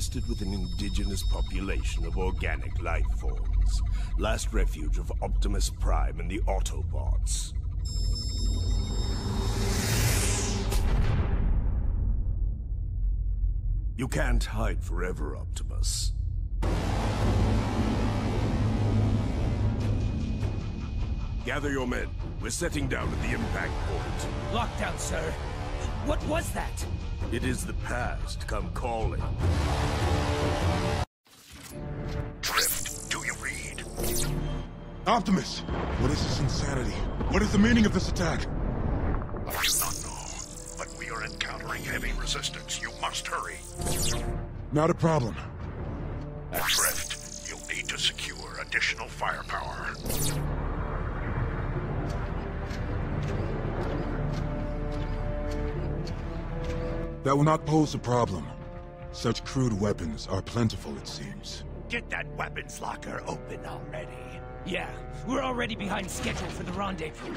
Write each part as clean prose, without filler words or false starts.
infested with an indigenous population of organic life forms. Last refuge of Optimus Prime and the Autobots. You can't hide forever, Optimus. Gather your men. We're setting down at the impact point. Lockdown, sir. What was that? It is the past come calling. Drift, do you read? Optimus! What is this insanity? What is the meaning of this attack? I do not know, but we are encountering heavy resistance. You must hurry. Not a problem. Drift, you'll need to secure additional firepower. That will not pose a problem. Such crude weapons are plentiful, it seems. Get that weapons locker open already. Yeah, we're already behind schedule for the rendezvous.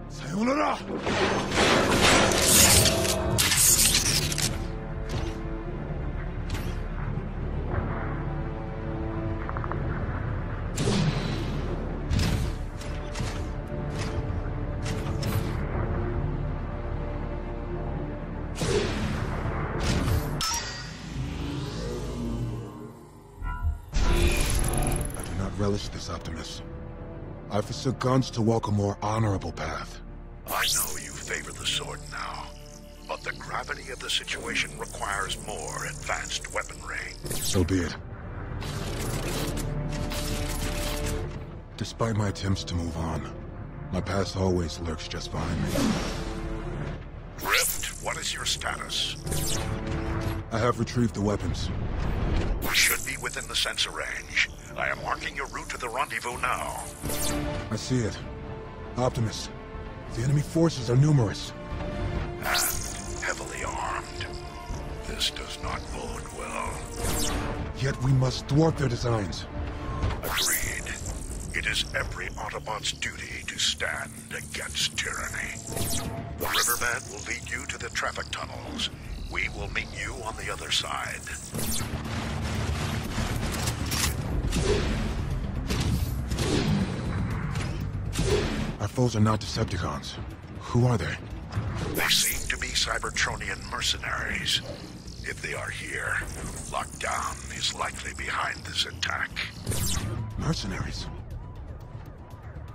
Sayonara! Relish this, Optimus. I forsook guns to walk a more honorable path. I know you favor the sword now, but the gravity of the situation requires more advanced weaponry. So be it. Despite my attempts to move on, my past always lurks just behind me. Drift, what is your status? I have retrieved the weapons. We should be within the sensor range. I am marking your route to the rendezvous now. I see it. Optimus, the enemy forces are numerous. And heavily armed. This does not bode well. Yet we must thwart their designs. Agreed. It is every Autobot's duty to stand against tyranny. The riverbed will lead you to the traffic tunnels. We will meet you on the other side. Our foes are not Decepticons. Who are they? They seem to be Cybertronian mercenaries. If they are here, Lockdown is likely behind this attack. Mercenaries?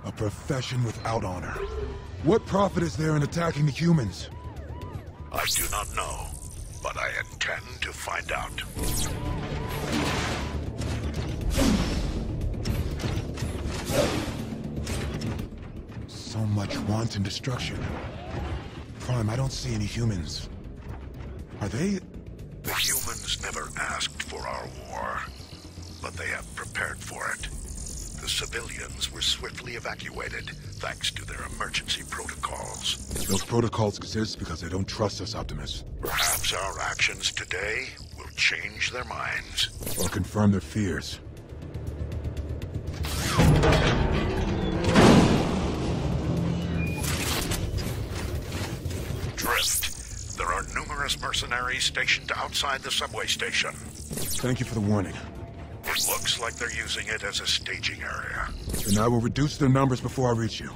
A profession without honor. What profit is there in attacking the humans? I do not know, but I intend to find out. So much wanton destruction. Prime, I don't see any humans. Are they... The humans never asked for our war, but they have prepared for it. The civilians were swiftly evacuated, thanks to their emergency protocols. Those protocols exist because they don't trust us, Optimus. Perhaps our actions today will change their minds. Or confirm their fears. Drift. There are numerous mercenaries stationed outside the subway station. Thank you for the warning. It looks like they're using it as a staging area. Then I will reduce their numbers before I reach you.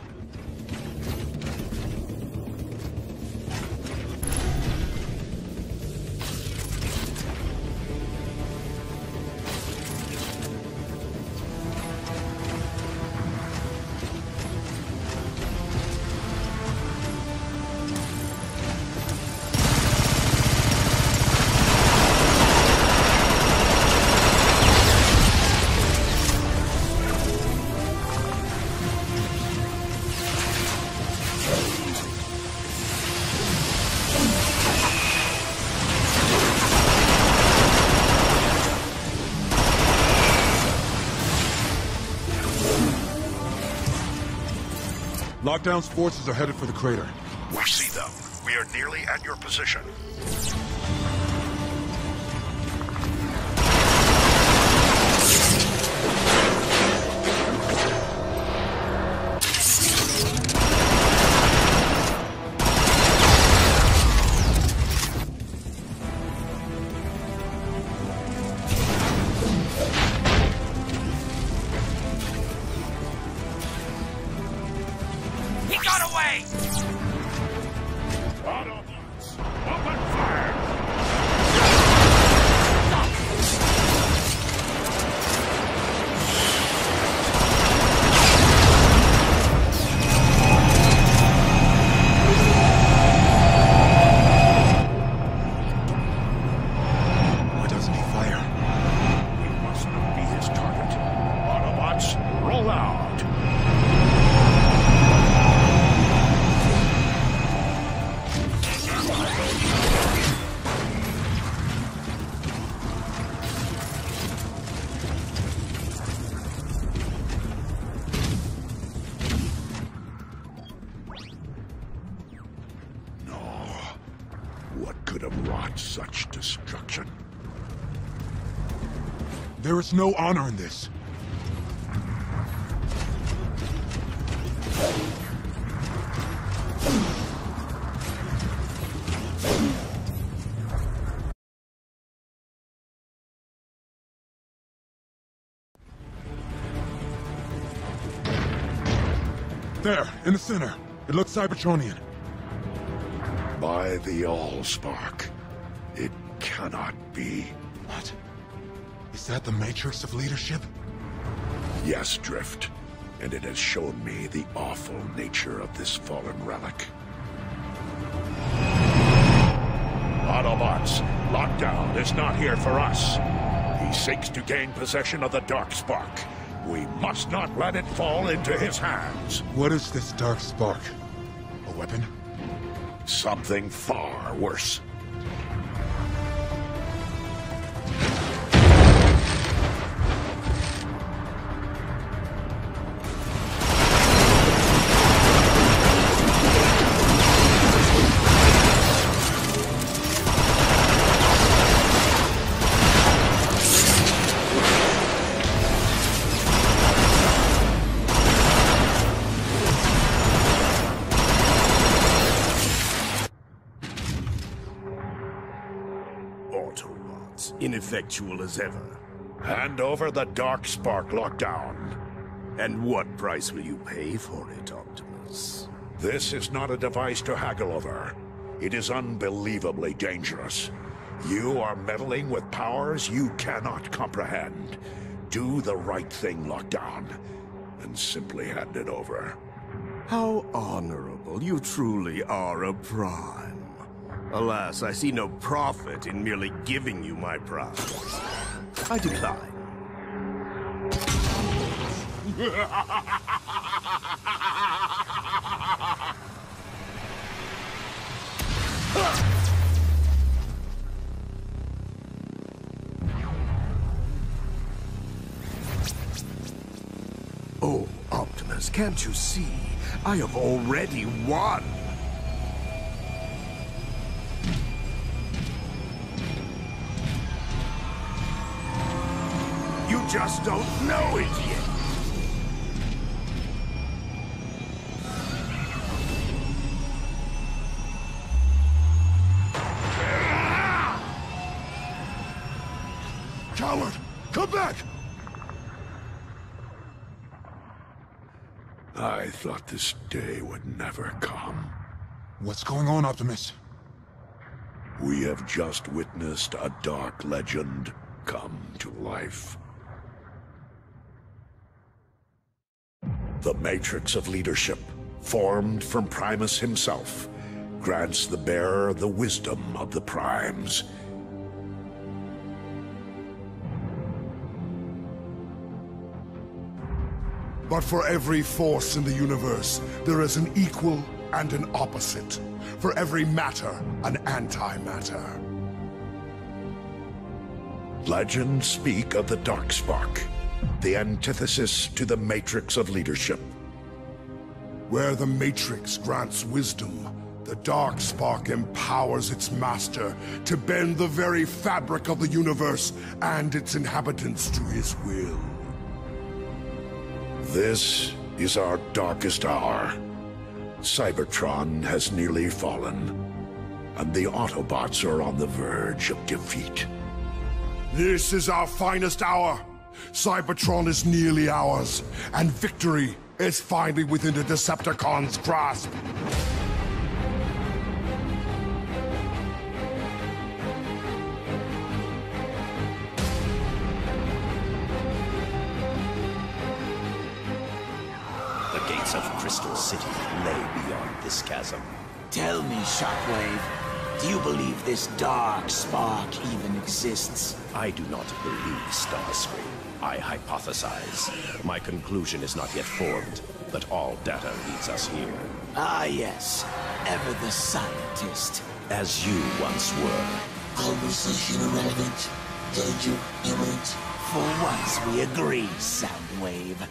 Lockdown's forces are headed for the crater. We see them. We are nearly at your position. could have wrought such destruction? There is no honor in this. There, in the center. It looks Cybertronian. By the Allspark, it cannot be. What? Is that the Matrix of Leadership? Yes, Drift. And it has shown me the awful nature of this fallen relic. Autobots, Lockdown is not here for us. He seeks to gain possession of the Darkspark. We must not let it fall into his hands. What is this Darkspark? A weapon? Something far worse. Autobots, ineffectual as ever. Hand over the Darkspark, Lockdown. And what price will you pay for it, Optimus? This is not a device to haggle over. It is unbelievably dangerous. You are meddling with powers you cannot comprehend. Do the right thing, Lockdown, and simply hand it over. How honorable. You truly are a Prime. Alas, I see no profit in merely giving you my prize. I decline. Oh, Optimus, can't you see? I have already won! You just don't know it yet! Coward! Come back! I thought this day would never come. What's going on, Optimus? We have just witnessed a dark legend come to life. The Matrix of Leadership, formed from Primus himself, grants the bearer the wisdom of the Primes. But for every force in the universe, there is an equal and an opposite. For every matter, an antimatter. Legends speak of the Darkspark, the antithesis to the Matrix of Leadership. Where the Matrix grants wisdom, the Darkspark empowers its master to bend the very fabric of the universe and its inhabitants to his will. This is our darkest hour. Cybertron has nearly fallen, and the Autobots are on the verge of defeat. This is our finest hour. Cybertron is nearly ours, and victory is finally within the Decepticons' grasp. The gates of Crystal City lay beyond this chasm. Tell me, Shockwave, do you believe this dark spark even exists? I do not believe Starscream. I hypothesize. My conclusion is not yet formed, but all data leads us here. Ah, yes. Ever the scientist. As you once were. Conversation irrelevant. Danger imminent. For once we agree, Soundwave.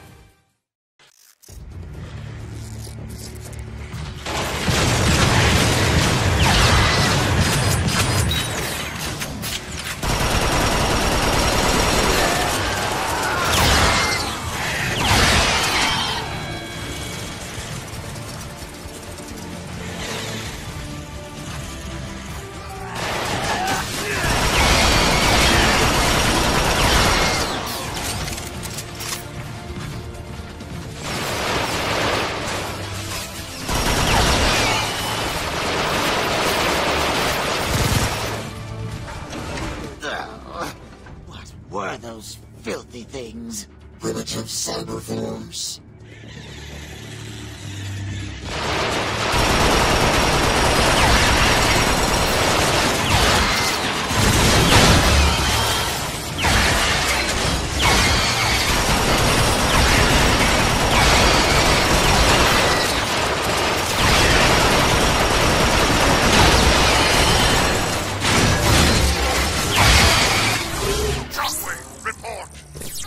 those filthy things? Primitive cyber forms.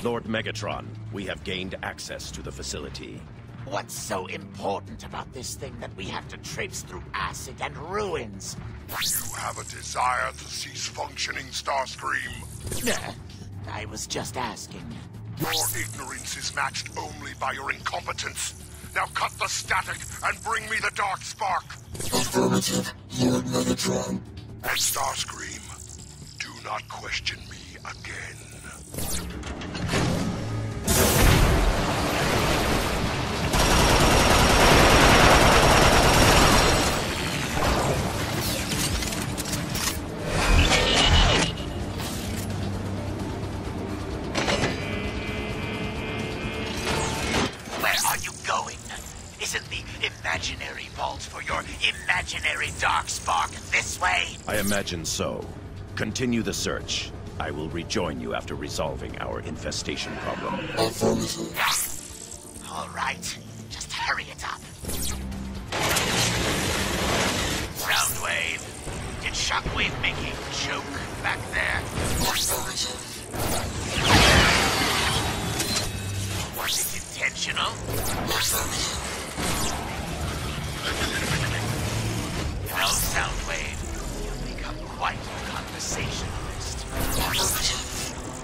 Lord Megatron, we have gained access to the facility. What's so important about this thing that we have to traipse through acid and ruins? You have a desire to cease functioning, Starscream? Nah, I was just asking. Your ignorance is matched only by your incompetence. Now cut the static and bring me the Dark Spark. Affirmative, Lord Megatron. And Starscream, do not question me again. Isn't the imaginary vault for your imaginary Dark Spark this way? I imagine so. Continue the search. I will rejoin you after resolving our infestation problem. Affirmative. All right, just hurry it up. Soundwave, did Shockwave make a joke back there? Affirmative. Was it intentional? Affirmative. No, Soundwave. You've become quite a conversationalist.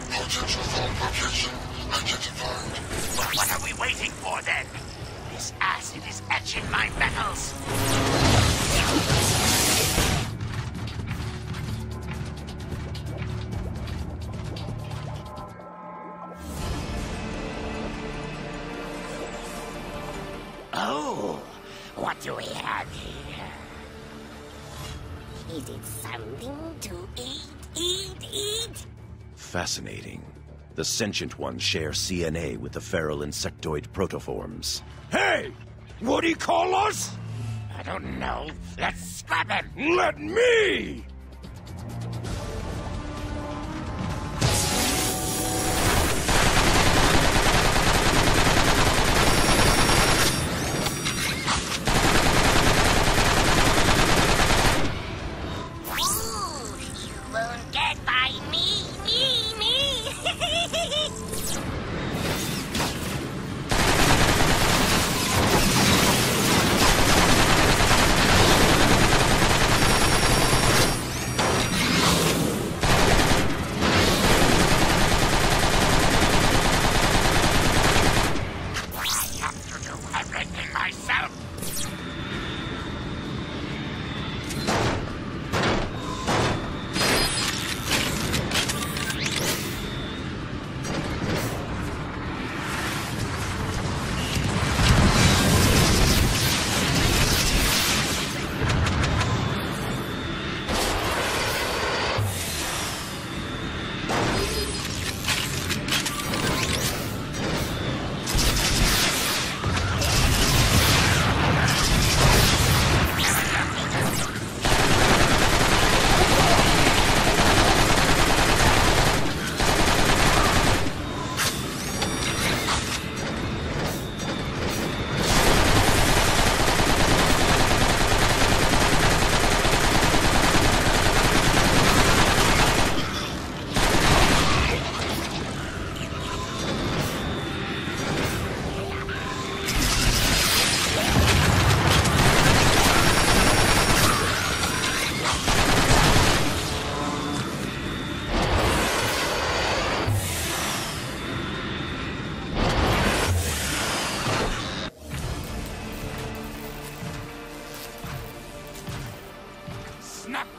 Potential fault location identified. Well, what are we waiting for then? This acid is etching my metals. Oh, what do we have here? Is it something to eat? Fascinating. The sentient ones share CNA with the feral insectoid protoforms. Hey! What do you call us? I don't know. Let's scrap him. Let me!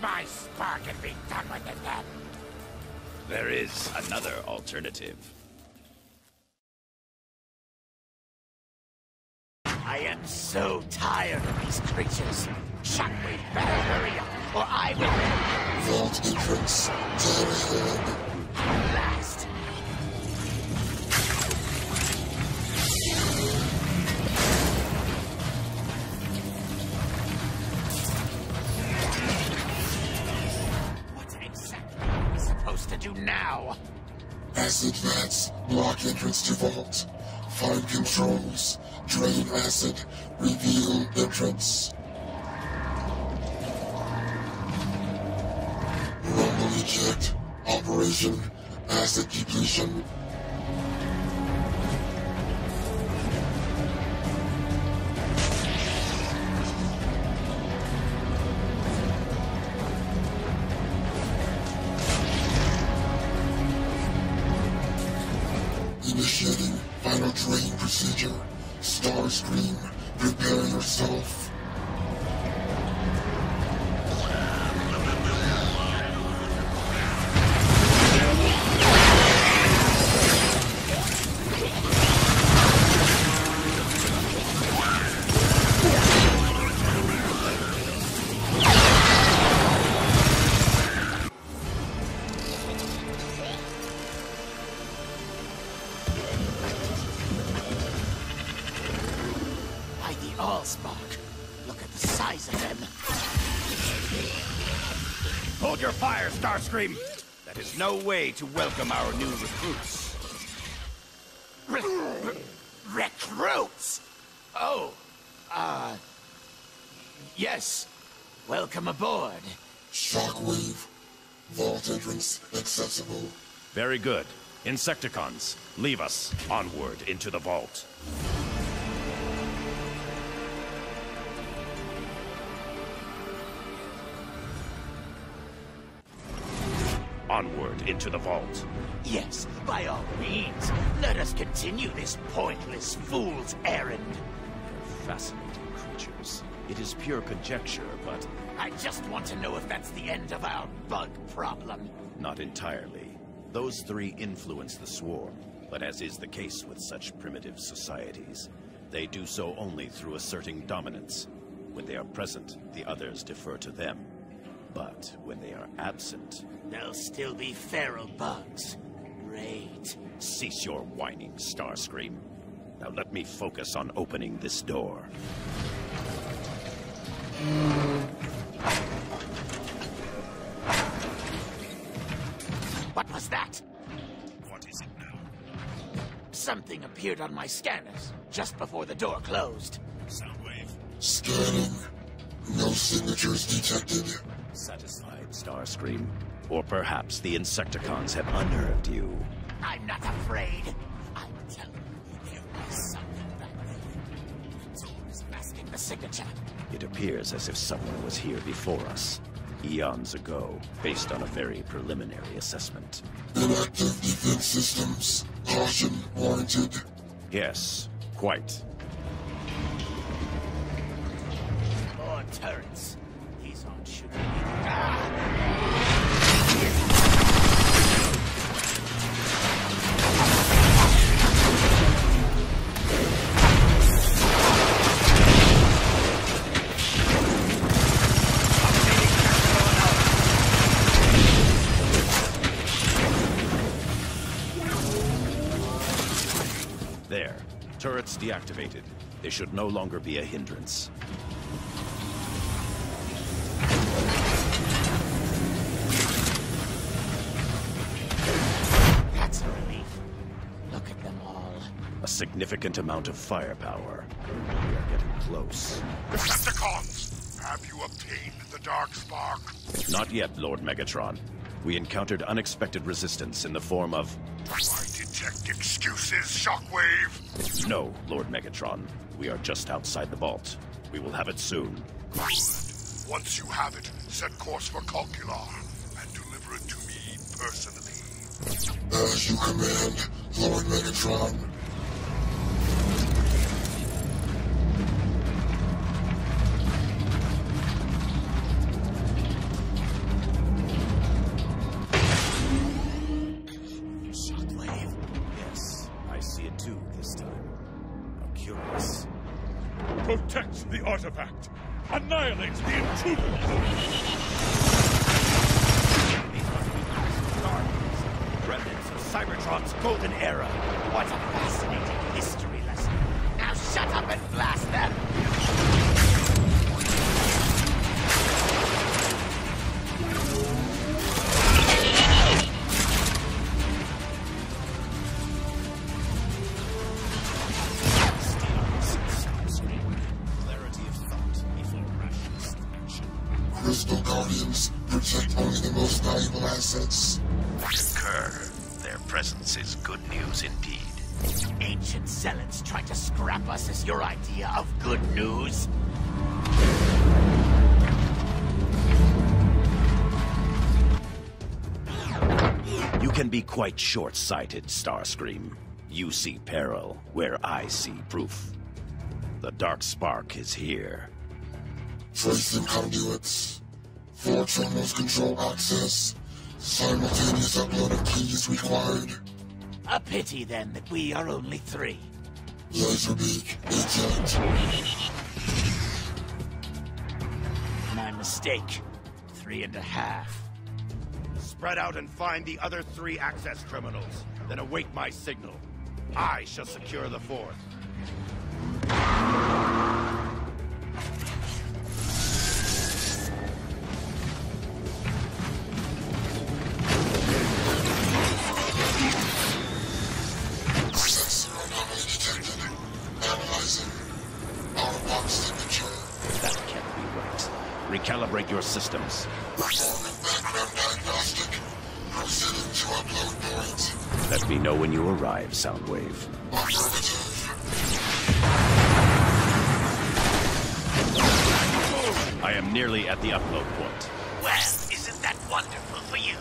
My spark and be done with it then. There is another alternative. I am so tired of these creatures. Shockwave, better hurry up, or I will. Vault entrance. Very hard. At last. now! Acid vats block entrance to vault. Find controls. Drain acid. Reveal entrance. Rumble eject. Operation acid depletion. Initiating final drain procedure. Starscream, prepare yourself. Allspark. Look at the size of them. Hold your fire, Starscream! That is no way to welcome our new recruits. Recruits? Oh, yes. Welcome aboard. Shockwave. Vault entrance accessible. Very good. Insecticons, leave us. Onward into the vault. Onward into the vault. Yes, by all means. Let us continue this pointless fool's errand. They're fascinating creatures. It is pure conjecture, but... I just want to know if that's the end of our bug problem. Not entirely. Those three influence the swarm, but as is the case with such primitive societies, they do so only through asserting dominance. When they are present, the others defer to them. But when they are absent... There'll still be feral bugs. Great. Cease your whining, Starscream. Now let me focus on opening this door. What was that? What is it now? Something appeared on my scanners just before the door closed. Soundwave. Scanning. No signatures detected. Satisfied, Starscream? Or perhaps the Insecticons have unnerved you. I'm not afraid. I'm telling you, there is something back there. Someone's masking the signature. It appears as if someone was here before us, eons ago, based on a very preliminary assessment. Inactive defense systems. Caution warranted. Yes, quite. More turrets. These aren't shooting me. There. Turrets deactivated. They should no longer be a hindrance. That's a relief. Look at them all. A significant amount of firepower. We are getting close. Decepticons! Have you obtained the Darkspark? Not yet, Lord Megatron. We encountered unexpected resistance in the form of... I detect excuses, Shockwave! No, Lord Megatron. We are just outside the vault. We will have it soon. Good. Once you have it, set course for Calcular and deliver it to me personally. As you command, Lord Megatron. Shockwave. Yes, I see it too this time. How curious. Protect the artifact! Annihilate the intruders! These must be Guardians. Remnants of Cybertron's golden era. What a fascinating history lesson. Now shut up and blast them! Faithful guardians protect only the most valuable assets. Concur. Their presence is good news indeed. Ancient zealots trying to scrap us is your idea of good news? You can be quite short-sighted, Starscream. You see peril where I see proof. The Dark Spark is here. Tracing conduits. 4 terminals control access. Simultaneous upload of keys required. A pity, then, that we are only 3. Laserbeak, eject. My mistake. 3.5. Spread out and find the other 3 access terminals. Then await my signal. I shall secure the 4th. Sensor anomaly detected. Analyzing. Out-of-box signature. That can't be right. Recalibrate your systems. Performing background diagnostic. Proceeding to upload point. Let me know when you arrive, Soundwave. Affirmative. I am nearly at the upload point. Well, isn't that wonderful for you?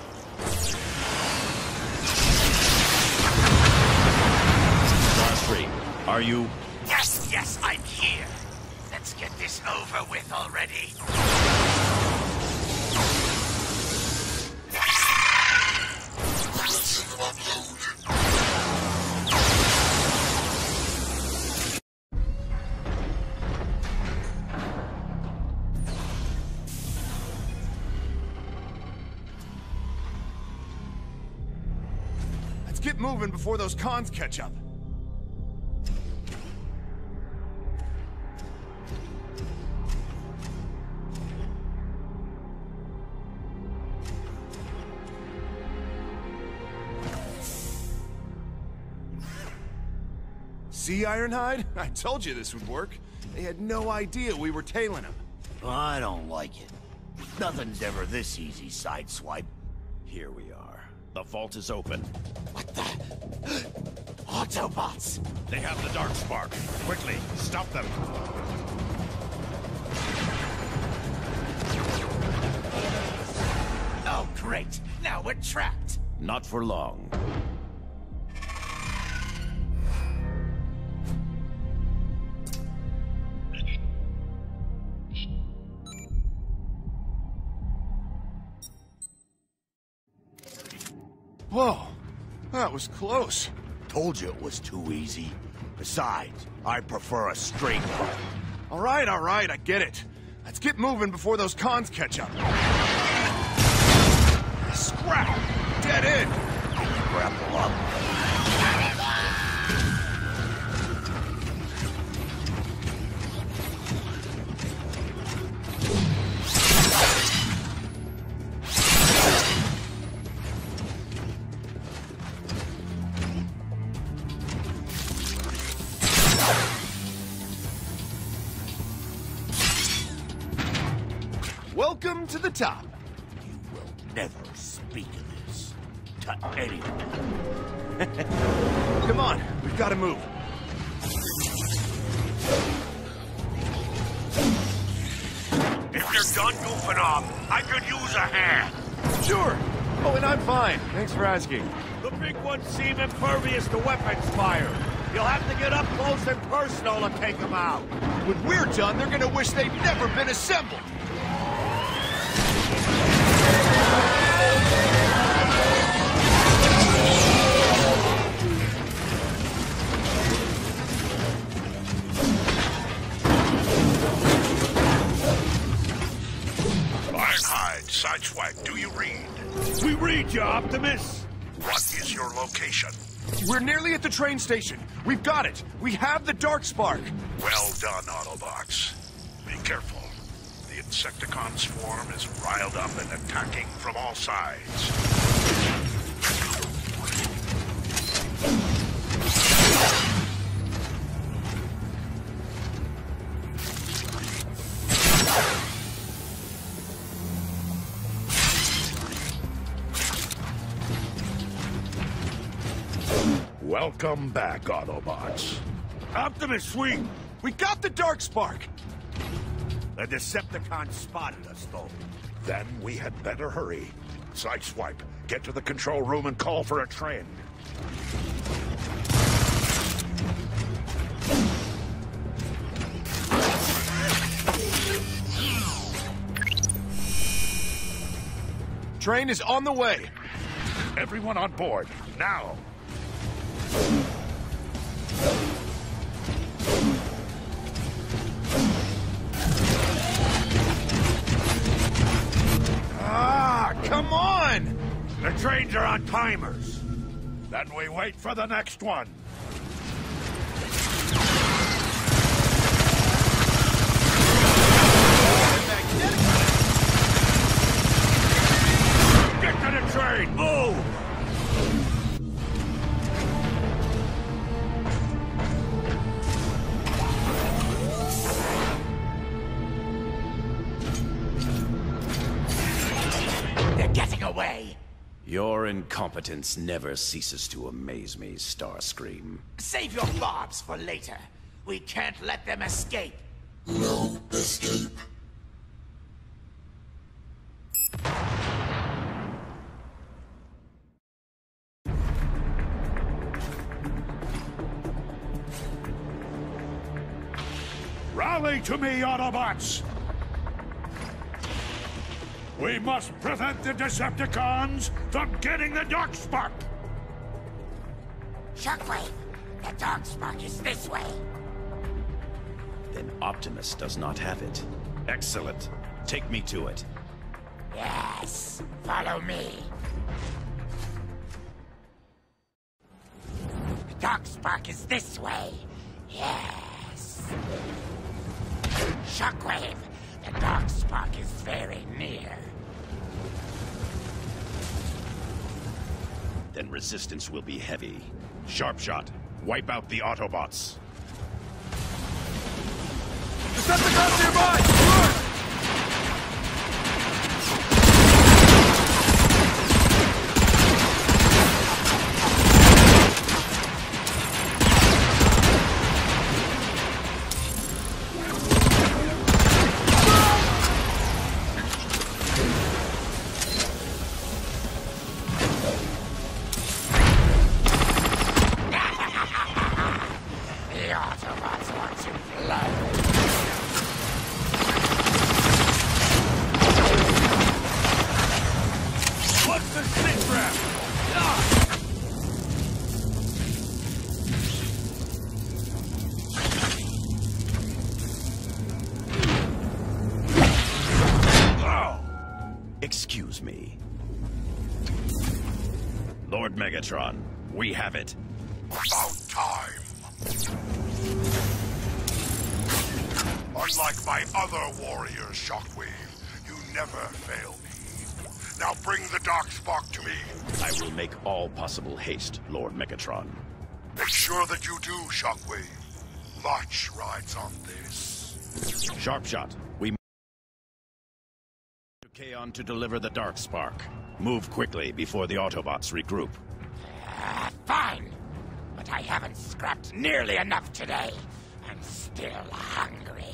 Starscream, are you... Yes, I'm here. Let's get this over with already. Commencing upload. Let's get moving before those cons catch up. See, Ironhide? I told you this would work. They had no idea we were tailing them. I don't like it. Nothing's ever this easy, Sideswipe. Here we are. The vault is open. What the? Autobots! They have the Dark Spark. Quickly, stop them. Oh, great. Now we're trapped. Not for long. Whoa, that was close. Told you it was too easy. Besides, I prefer a straight run. All right, I get it. Let's get moving before those cons catch up. Scrap! Dead end! Grapple up. Welcome to the top. You will never speak of this to anyone. Come on, we've got to move. If you're done goofing off, I could use a hand. Sure. Oh, and I'm fine. Thanks for asking. The big ones seem impervious to weapons fire. You'll have to get up close and personal to take them out. When we're done, they're gonna wish they'd never been assembled. Ironhide, Sideswipe, do you read? We read you, Optimus. What is your location? We're nearly at the train station. We've got it. We have the Dark Spark. Well done, Autobots. Be careful. The Insecticon swarm is riled up and attacking from all sides. Welcome back, Autobots. Optimus, we got the Darkspark! The Decepticons spotted us, though. Then we had better hurry. Sideswipe, get to the control room and call for a train. Train is on the way. Everyone on board, now. Come on! The trains are on timers. Then we wait for the next one. Get to the train! Move! Away. Your incompetence never ceases to amaze me, Starscream. Save your bobs for later. We can't let them escape. No escape. Rally to me, Autobots! We must prevent the Decepticons from getting the Darkspark! Shockwave, the Darkspark is this way. Then Optimus does not have it. Excellent. Take me to it. Yes, follow me. The Darkspark is this way. Yes. Shockwave, the Darkspark is very near. Then resistance will be heavy. Sharpshot, wipe out the Autobots. Decepticons nearby! Excuse me. Lord Megatron, we have it. About time. Unlike my other warriors, Shockwave, you never fail me. Now bring the Darkspark to me. I will make all possible haste, Lord Megatron. Make sure that you do, Shockwave. Much rides on this. Sharpshot, we to Kaon to deliver the Darkspark. Move quickly before the Autobots regroup. Fine. But I haven't scrapped nearly enough today. I'm still hungry.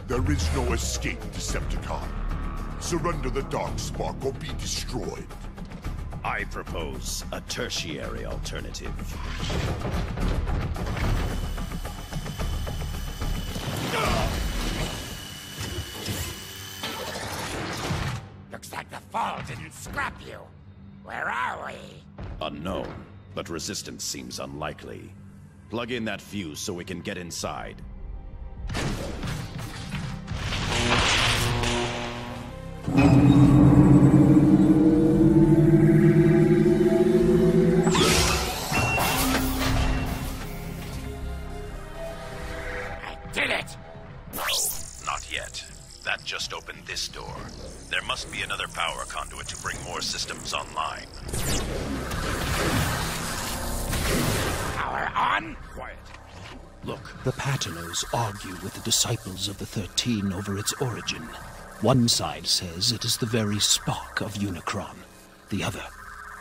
There is no escape, Decepticon. Surrender the Darkspark or be destroyed. I propose a tertiary alternative. Looks like the fall didn't scrap you. Where are we? Unknown, but resistance seems unlikely. Plug in that fuse so we can get inside. might be another power conduit to bring more systems online. Power on? Quiet. Look, the Patiners argue with the disciples of the 13 over its origin. One side says it is the very spark of Unicron. The other,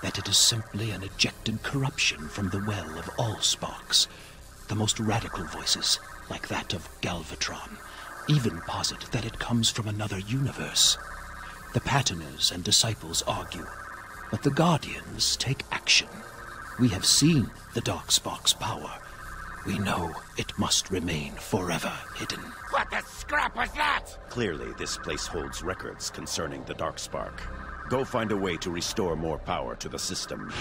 that it is simply an ejected corruption from the well of all sparks. The most radical voices, like that of Galvatron, even posit that it comes from another universe. The Patiners and disciples argue, but the Guardians take action. We have seen the Darkspark's power. We know it must remain forever hidden. What the scrap was that? Clearly, this place holds records concerning the Darkspark. Go find a way to restore more power to the system.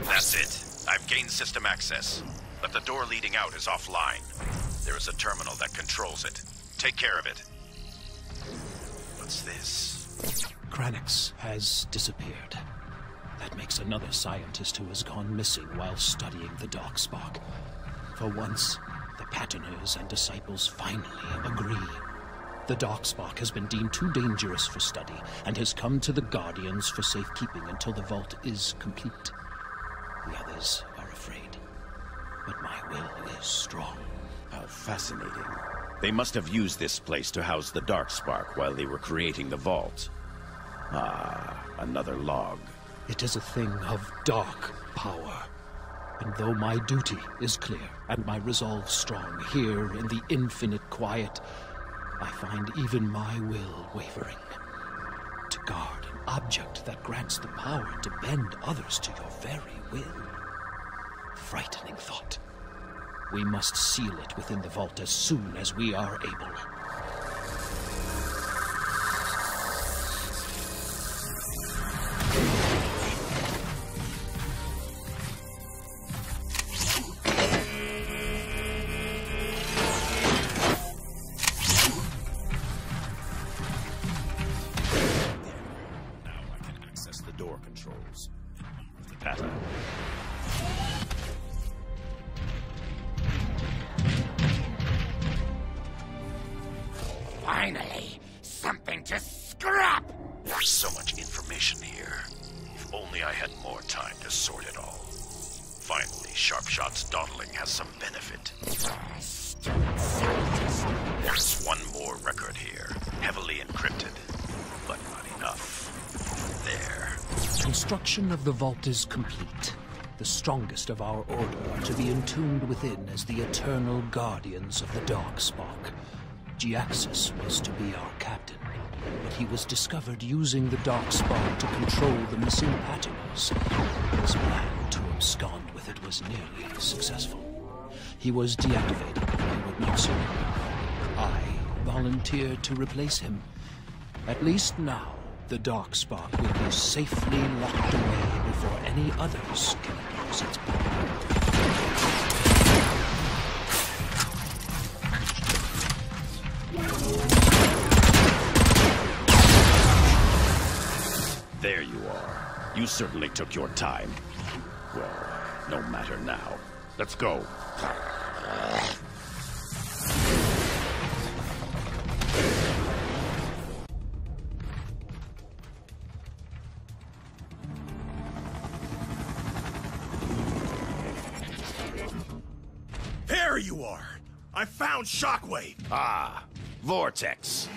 That's it. I've gained system access, but the door leading out is offline. There is a terminal that controls it. Take care of it. What's this? Kranix has disappeared. That makes another scientist who has gone missing while studying the Darkspark. For once, the Patiners and disciples finally agree. The Darkspark has been deemed too dangerous for study and has come to the Guardians for safekeeping until the vault is complete. The others are afraid, but my will is strong. How fascinating. They must have used this place to house the Darkspark while they were creating the vault. Ah, another log. It is a thing of dark power. And though my duty is clear and my resolve strong here in the infinite quiet, I find even my will wavering. To guard an object that grants the power to bend others to your very will. Frightening thought. We must seal it within the vault as soon as we are able. Finally, something to scrap! There's so much information here. If only I had more time to sort it all. Finally, Sharpshot's dawdling has some benefit. Stupid scientist. There's one more record here, heavily encrypted, but not enough. There. Construction of the vault is complete. The strongest of our order are to be entombed within as the eternal guardians of the Darkspark. Giaxus was to be our captain, but he was discovered using the Darkspark to control the missing Patiners. His plan to abscond with it was nearly successful. He was deactivated, but he would not surrender. I volunteered to replace him. At least now, the Darkspark will be safely locked away before any others can abuse its power. There you are. You certainly took your time. Well, no matter now. Let's go. There you are! I found Shockwave! Ah, Vortex.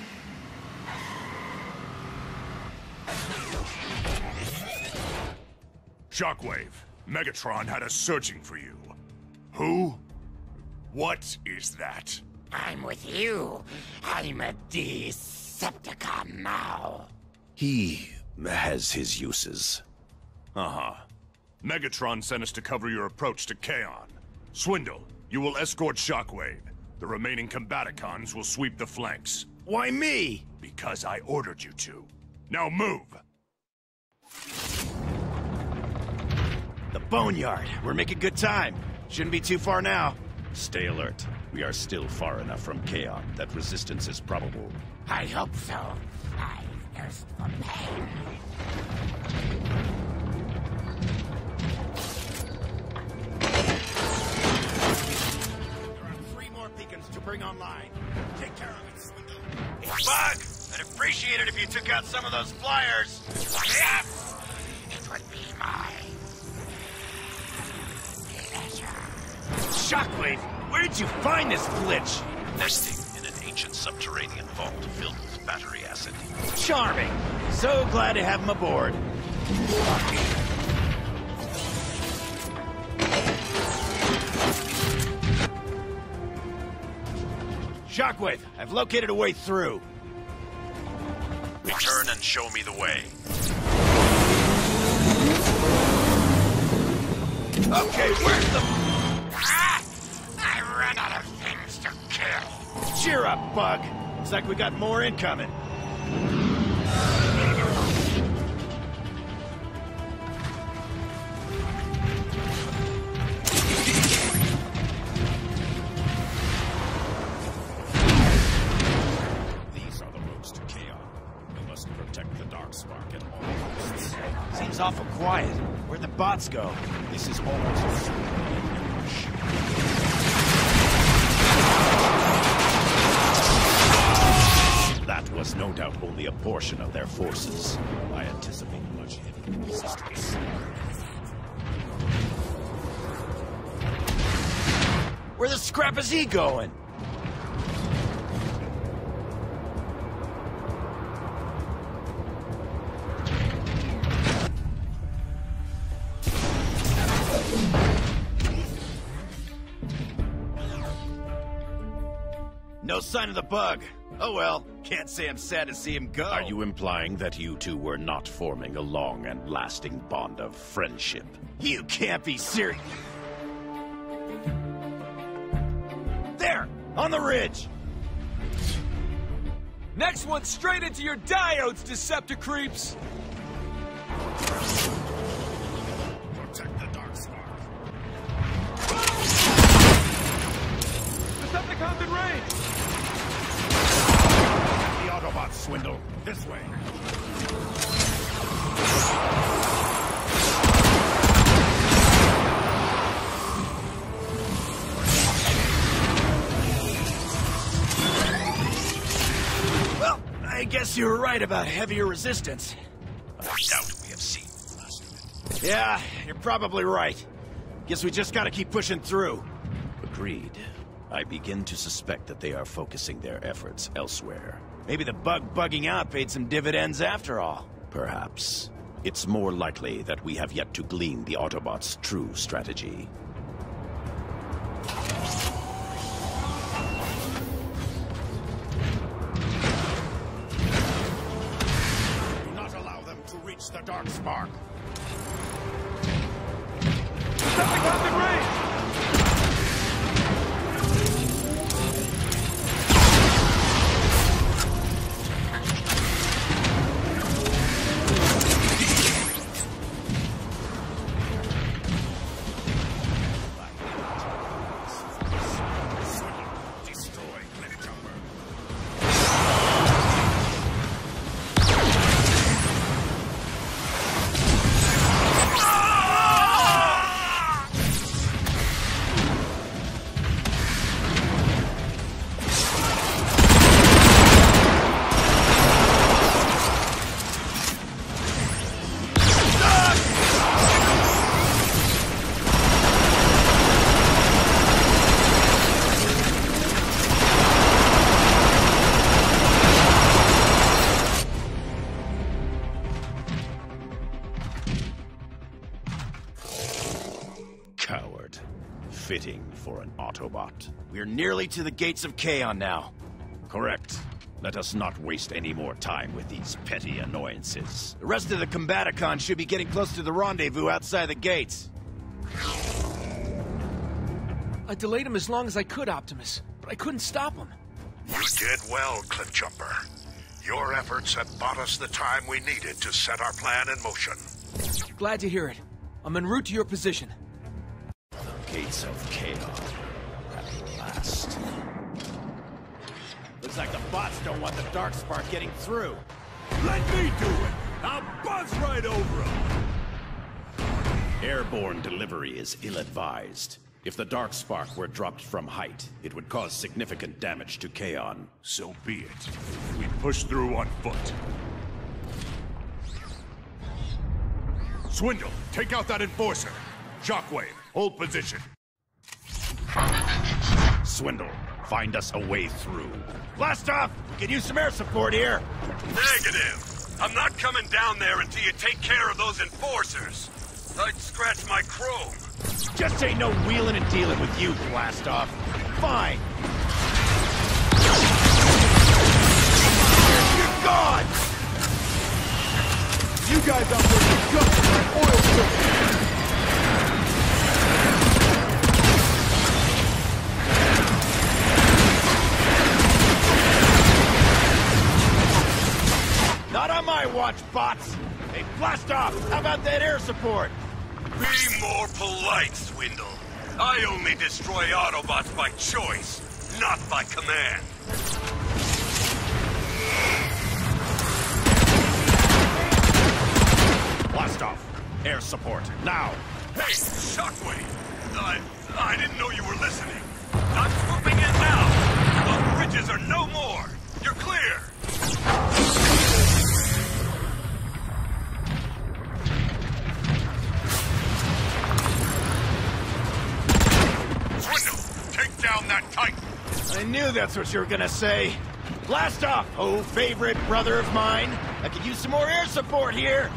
Shockwave, Megatron had us searching for you. Who? What is that? I'm with you. I'm a Decepticon now. He has his uses. Uh-huh. Megatron sent us to cover your approach to Kaon. Swindle, you will escort Shockwave. The remaining Combaticons will sweep the flanks. Why me? Because I ordered you to. Now move! The Boneyard. We're making good time. Shouldn't be too far now. Stay alert. We are still far enough from Kaon that resistance is probable. I hope so. I've thirst for pain. There are 3 more beacons to bring online. Take care of it, Swindle. Hey, Bug! I'd appreciate it if you took out some of those flyers. Yes! It would be my pleasure. Shockwave, where did you find this glitch? Nesting in an ancient subterranean vault filled with battery acid. Charming. So glad to have him aboard. Shockwave, I've located a way through. Return and show me the way. Okay, where's the... Ah! I ran out of things to kill. Cheer up, Bug. Looks like we got more incoming. These are the roads to Kaon. We must protect the Darkspark at all costs. Seems awful quiet. Where'd the bots go? This is almost a super ambush. That was no doubt only a portion of their forces. I anticipate much heavy resistance. Where the scrap is he going? No sign of the Bug. Oh well, can't say I'm sad to see him go. Are you implying that you two were not forming a long and lasting bond of friendship? You can't be serious. There! On the ridge! Next one straight into your diodes, Decepticreeps! Protect the Darkspark. Decepticons in range! The Autobots, Swindle. This way. Well, I guess you were right about heavier resistance. I doubt we have seen the last of it. Yeah, you're probably right. Guess we just gotta keep pushing through. Agreed. I begin to suspect that they are focusing their efforts elsewhere. Maybe the Bug bugging out paid some dividends after all. Perhaps. It's more likely that we have yet to glean the Autobots' true strategy. Do not allow them to reach the Darkspark. Decepticons in range! Destroy Cliffjumper. Coward. Fitting for an Autobot. We're nearly to the gates of Kaon now. Correct. Let us not waste any more time with these petty annoyances. The rest of the Combaticons should be getting close to the rendezvous outside the gates. I delayed him as long as I could, Optimus, but I couldn't stop him. You did well, Cliffjumper. Your efforts have bought us the time we needed to set our plan in motion. Glad to hear it. I'm en route to your position. The gates of Kaon. At last. Looks like the bots don't want the Darkspark getting through. Let me do it! I'll buzz right over him! Airborne delivery is ill-advised. If the Darkspark were dropped from height, it would cause significant damage to Kaon. So be it. We push through on foot. Swindle, take out that enforcer. Shockwave, hold position. Swindle, find us a way through. Blast off! We can use some air support here. Negative. I'm not coming down there until you take care of those enforcers. I'd scratch my chrome. Just ain't no wheeling and dealing with you, Blast off. Fine. You're gone! You guys operate the guts like oil spill. Not on my watch, bots! Hey, blast off! How about that air support? Be more polite, Swindle. I only destroy Autobots by choice, not by command. Blast off! Air support, now! Hey, Shockwave! I didn't know you were listening. I'm swooping in now. Those bridges are no more. You're clear. Down that Titan! I knew that's what you were gonna say. Blast off, oh favorite brother of mine. I could use some more air support here.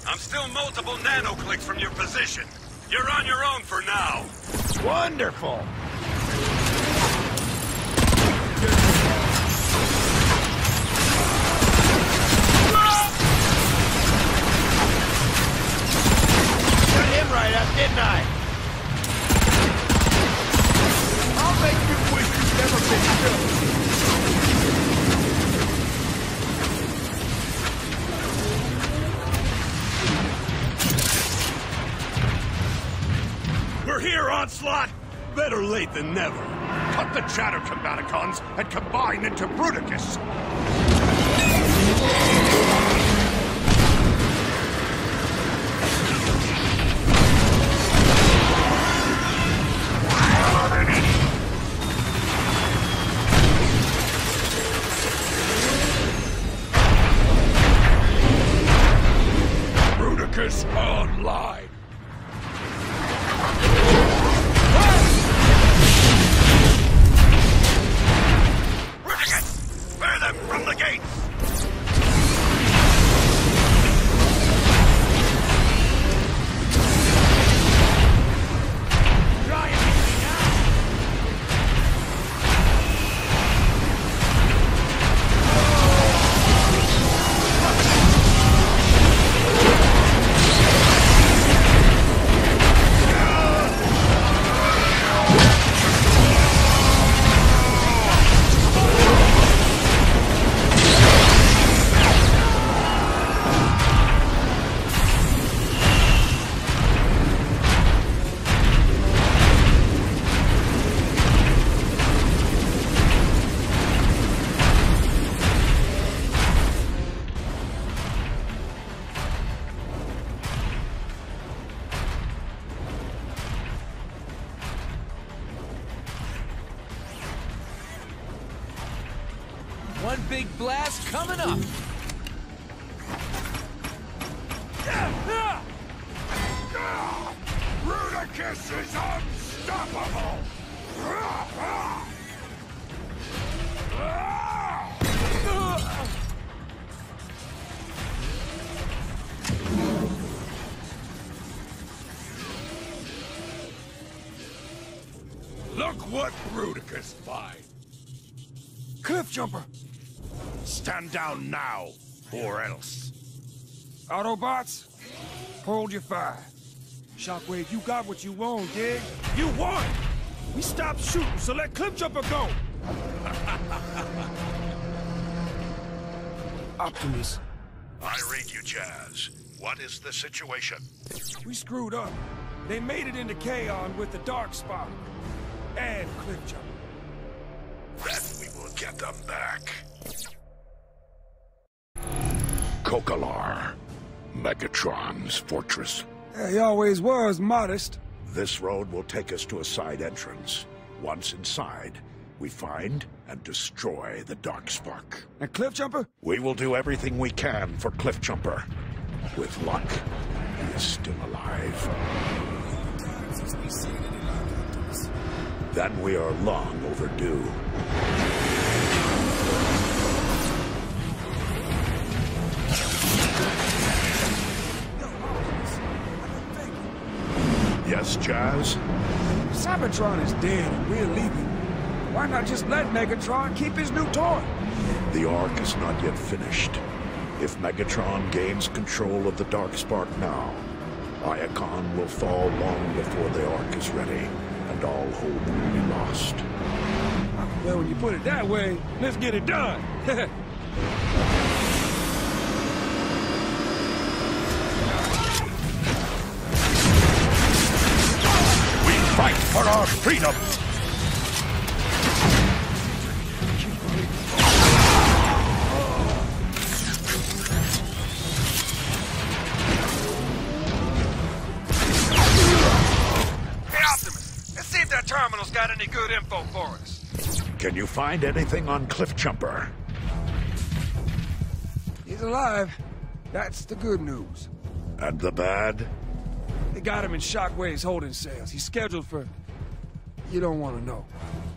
I'm still multiple nanoclicks from your position. You're on your own for now. Wonderful. Got him right up, didn't I? I'll make you wish you'd never been killed. We're here, Onslaught! Better late than never. Cut the chatter, Combaticons, and combine into Bruticus! Bruticus online! Bruticus! Spare them from the gates! One big blast coming up. Bruticus is unstoppable! Look what Bruticus finds! Cliff Jumper! Stand down now, or else. Autobots, hold your fire. Shockwave, you got what you want, dig? You won! We stopped shooting, so let Cliff Jumper go! Optimus. I read you, Jazz. What is the situation? We screwed up. They made it into Kaon with the Darkspark. And Cliff Jumper. Then we will get them back. Kokalar, Megatron's fortress. He always was modest. This road will take us to a side entrance. Once inside, we find and destroy the Darkspark. And Cliffjumper? We will do everything we can for Cliffjumper. With luck, he is still alive. Then we are long overdue. Yes, Jazz? Cybertron is dead and we're leaving. Why not just let Megatron keep his new toy? The arc is not yet finished. If Megatron gains control of the Darkspark now, Iacon will fall long before the arc is ready, and all hope will be lost. Well, when you put it that way, let's get it done. We fight for our freedom! Terminal's got any good info for us. Can you find anything on Cliffjumper? He's alive. That's the good news. And the bad? They got him in Shockwave's holding cells. He's scheduled for... You don't want to know.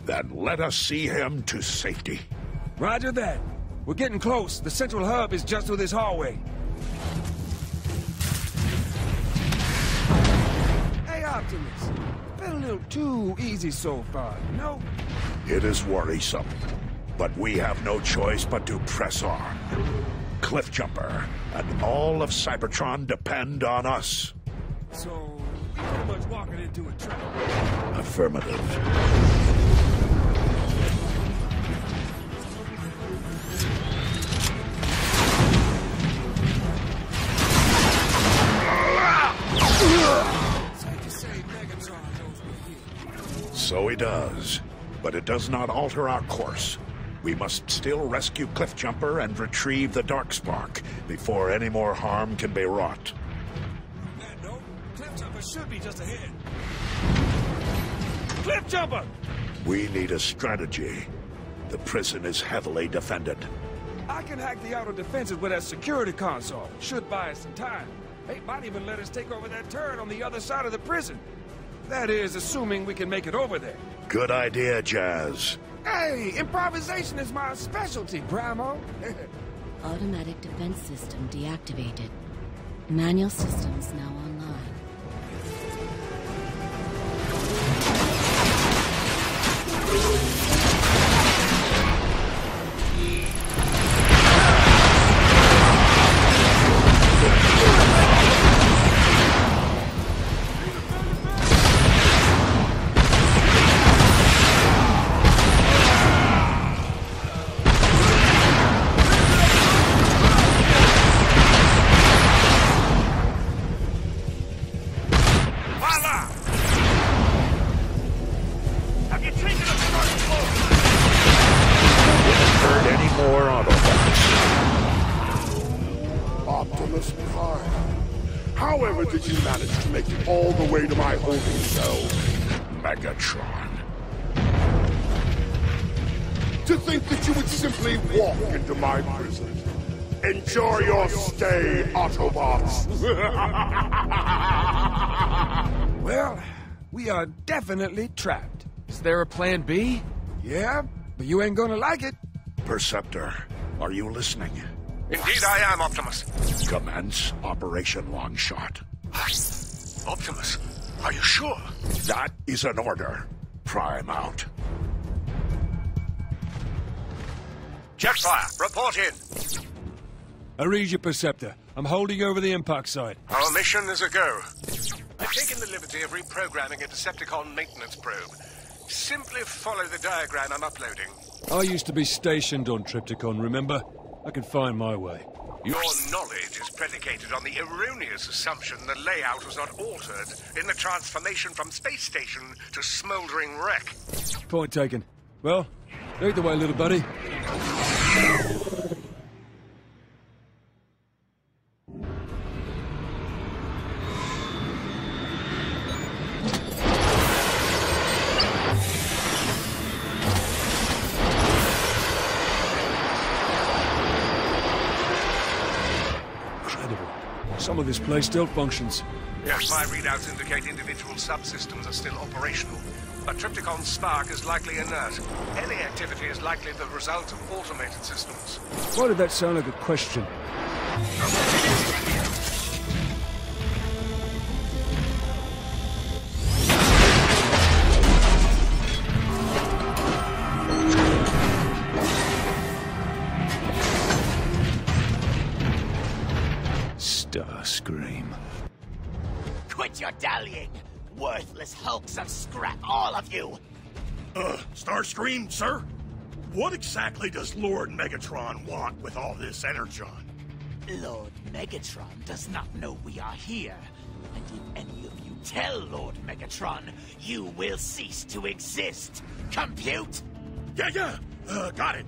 Then let us see him to safety. Roger that. We're getting close. The central hub is just through this hallway. Hey, Optimus. Been a little too easy so far, you know? It is worrisome, but we have no choice but to press on. Cliffjumper and all of Cybertron depend on us. So, we're pretty much walking into a trap. Affirmative. So he does, but it does not alter our course. We must still rescue Cliffjumper and retrieve the Darkspark before any more harm can be wrought. No, Cliffjumper should be just ahead. Cliffjumper! We need a strategy. The prison is heavily defended. I can hack the outer defenses with that security console. Should buy us some time. They might even let us take over that turret on the other side of the prison. That is, assuming we can make it over there. Good idea, Jazz. Hey, improvisation is my specialty, Primo. Automatic defense system deactivated. Manual systems now online. Optimus Prime. However did you manage to make it all the way to my holding cell? Megatron. To think that you would simply walk into my prison. Enjoy your stay, Autobots. Well, we are definitely trapped. Is there a plan B? Yeah, but you ain't gonna like it. Perceptor, are you listening? Indeed I am, Optimus. Commence Operation Longshot. Optimus, are you sure? That is an order. Prime out. Jetfire, report in. I read you, Perceptor. I'm holding over the impact site. Our mission is a go. I've taken the liberty of reprogramming a Decepticon maintenance probe. Simply follow the diagram I'm uploading. I used to be stationed on Trypticon, remember? I can find my way. Your knowledge is predicated on the erroneous assumption the layout was not altered in the transformation from space station to smoldering wreck. Point taken. Well, lead the way, little buddy. Some of this place still functions. Yes, my readouts indicate individual subsystems are still operational. But Trypticon's spark is likely inert. Any activity is likely the result of automated systems. Why did that sound like a question? Starscream. Quit your dallying! Worthless hulks of scrap, all of you! Starscream, sir? What exactly does Lord Megatron want with all this energon? Lord Megatron does not know we are here. And if any of you tell Lord Megatron, you will cease to exist. Compute? Yeah, got it.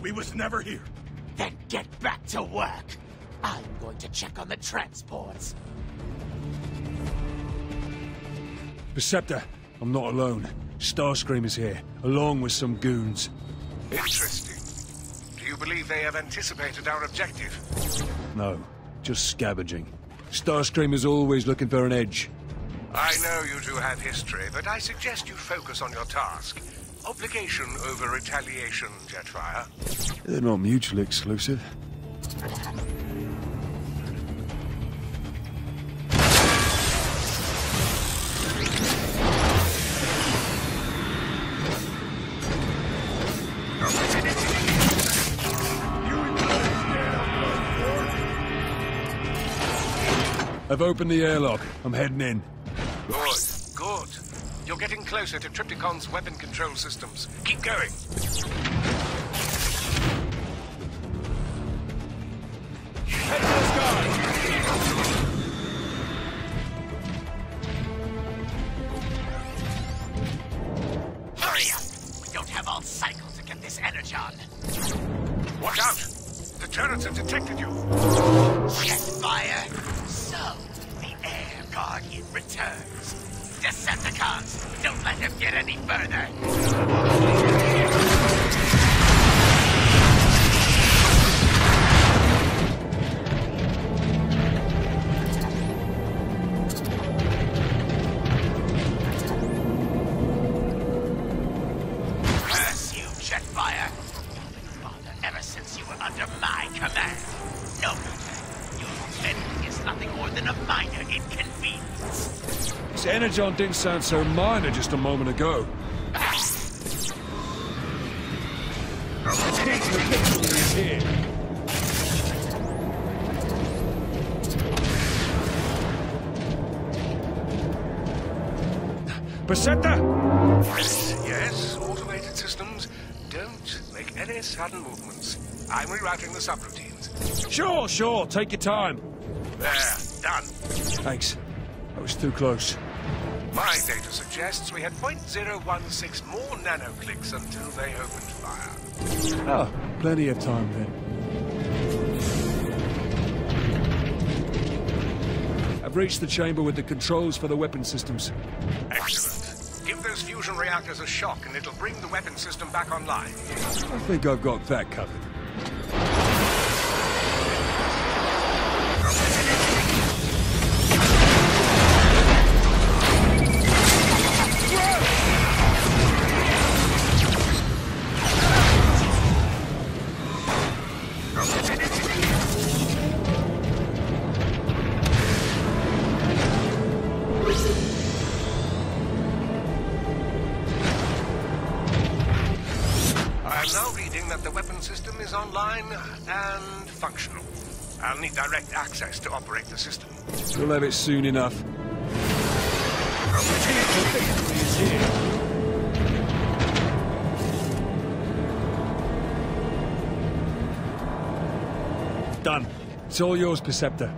We was never here. Then get back to work. I'm going to check on the transports. Perceptor, I'm not alone. Starscream is here, along with some goons. Interesting. Do you believe they have anticipated our objective? No, just scavenging. Starscream is always looking for an edge. I know you two have history, but I suggest you focus on your task. Obligation over retaliation, Jetfire. They're not mutually exclusive. I've opened the airlock. I'm heading in. Good, good. You're getting closer to Trypticon's weapon control systems. Keep going. Head to the sky! Hurry up! We don't have all cycle to get this energon. Watch out! The turrets have detected you. Jetfire! So, the Air Guardian returns. Decepticons, don't let him get any further. Curse you, Jetfire. You've been father ever since you were under my command. No matter. Your offending is nothing more than a minor inconvenience. This energon didn't sound so minor just a moment ago. Is here. Perceptor! Yes, automated systems. Don't make any sudden movements. I'm rerouting the subroutines. Sure. Take your time. There, done. Thanks. That was too close. My data suggests we had 0.016 more nanoclicks until they opened fire. Oh, plenty of time then. I've reached the chamber with the controls for the weapon systems. Excellent. Give those fusion reactors a shock and it'll bring the weapon system back online. I think I've got that covered. I'm now reading that the weapon system is online and functional. I'll need direct access to operate the system. You'll have it soon enough. Is here. Done. It's all yours, Perceptor.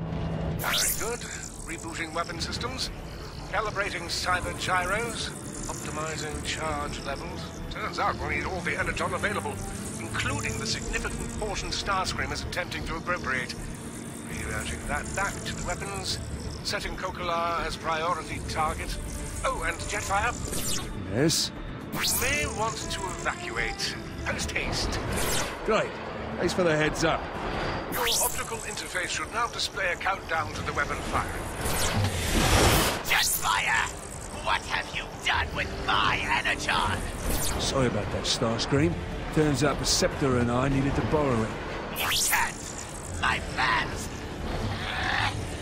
Very good. Rebooting weapon systems. Calibrating cyber gyros. Optimizing charge levels. Turns out we'll need all the energon available, including the significant portion Starscream is attempting to appropriate. Rerouting that back to the weapons. Setting Kokolar as priority target. Oh, and Jetfire. Yes? We may want to evacuate. Post haste. Great. Thanks for the heads up. Your optical interface should now display a countdown to the weapon fire. Jetfire! What have you done with my energon? Sorry about that, Starscream. Turns out Perceptor and I needed to borrow it. You can't. My plans.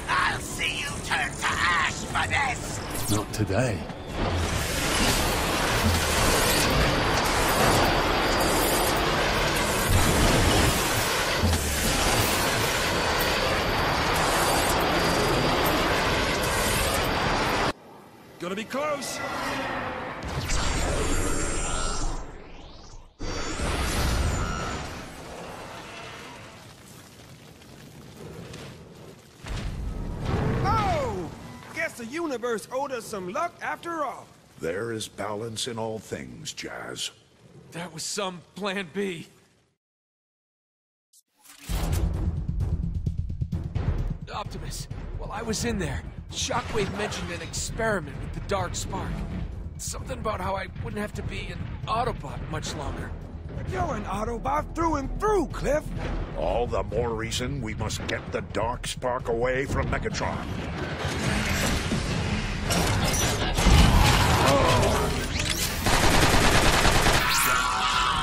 I'll see you turn to ash for this. Not today. Gonna be close. Oh! Guess the universe owed us some luck after all. There is balance in all things, Jazz. That was some plan B. Optimus, while I was in there, Shockwave mentioned an experiment with the Dark Spark. Something about how I wouldn't have to be an Autobot much longer. You're an Autobot through and through, Cliff. All the more reason we must get the Dark Spark away from Megatron.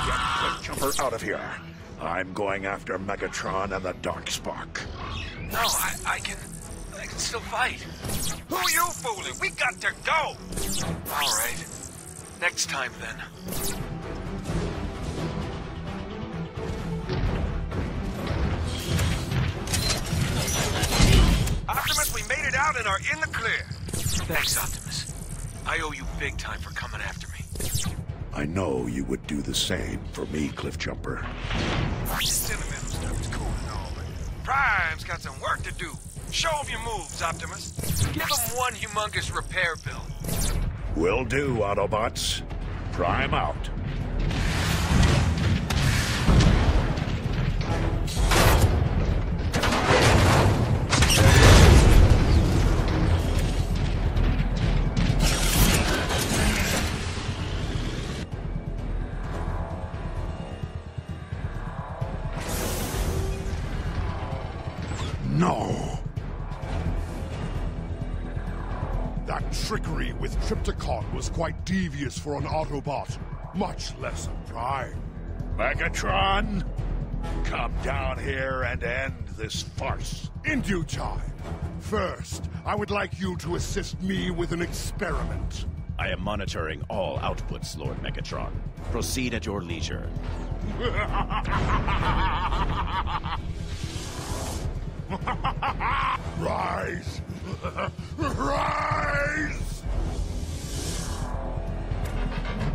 Get Cliffjumper out of here. I'm going after Megatron and the Dark Spark. No, I can still fight. Who you fooling? We got to go! All right. Next time, then. Optimus, we made it out and are in the clear. Thanks, Optimus. I owe you big time for coming after me. I know you would do the same for me, Cliffjumper. Sentimental stuff is cool and all, but Prime's got some work to do. Show him your moves, Optimus. Give him one humongous repair bill. Will do, Autobots. Prime out. No. That trickery with Trypticon was quite devious for an Autobot, much less a Prime. Megatron, come down here and end this farce. In due time. First, I would like you to assist me with an experiment. I am monitoring all outputs, Lord Megatron. Proceed at your leisure. Rise! Rise!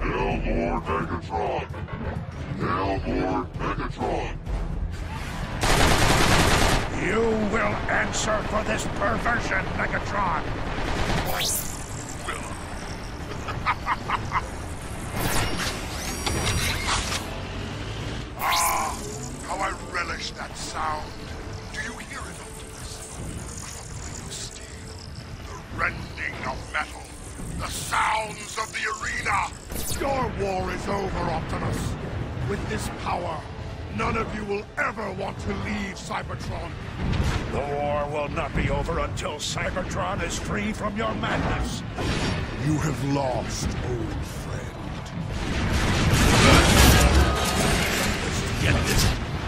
Hail Lord Megatron! Hail Lord Megatron! You will answer for this perversion, Megatron! Ah! How I relish that sound! Do you hear it, Optimus? The crumbling of steel, the rending of metal, the sounds of the arena! Your war is over, Optimus! With this power, none of you will ever want to leave Cybertron. The war will not be over until Cybertron is free from your madness. You have lost, old friend. Get this.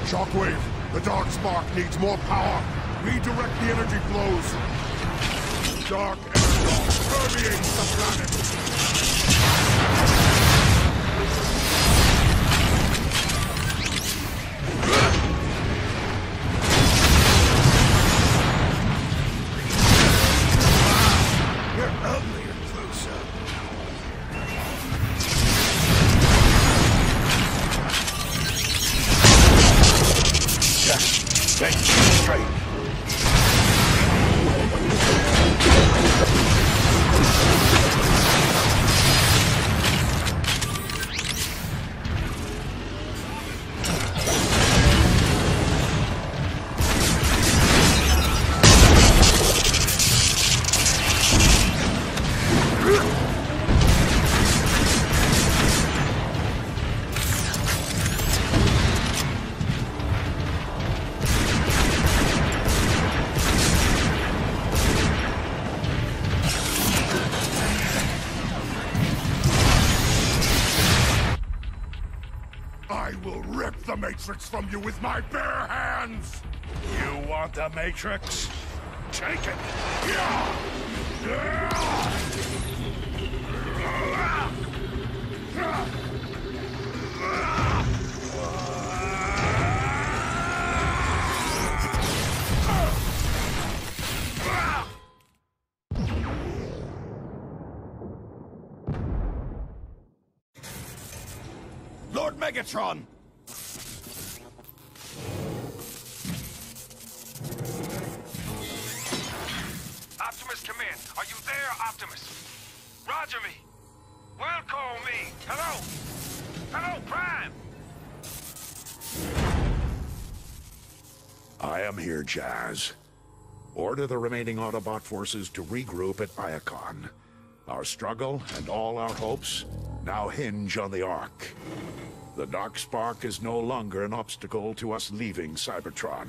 Shockwave, the Dark Spark needs more power. Redirect the energy flows. Dark energy permeates the planet. You're uglier close up. Think straight. the Matrix from you with my bare hands! You want the Matrix? Take it! Lord Megatron! Optimus, come in. Are you there, Optimus? Roger me. Well, call me. Hello? Hello, Prime! I am here, Jazz. Order the remaining Autobot forces to regroup at Iacon. Our struggle and all our hopes now hinge on the Ark. The Darkspark is no longer an obstacle to us leaving Cybertron.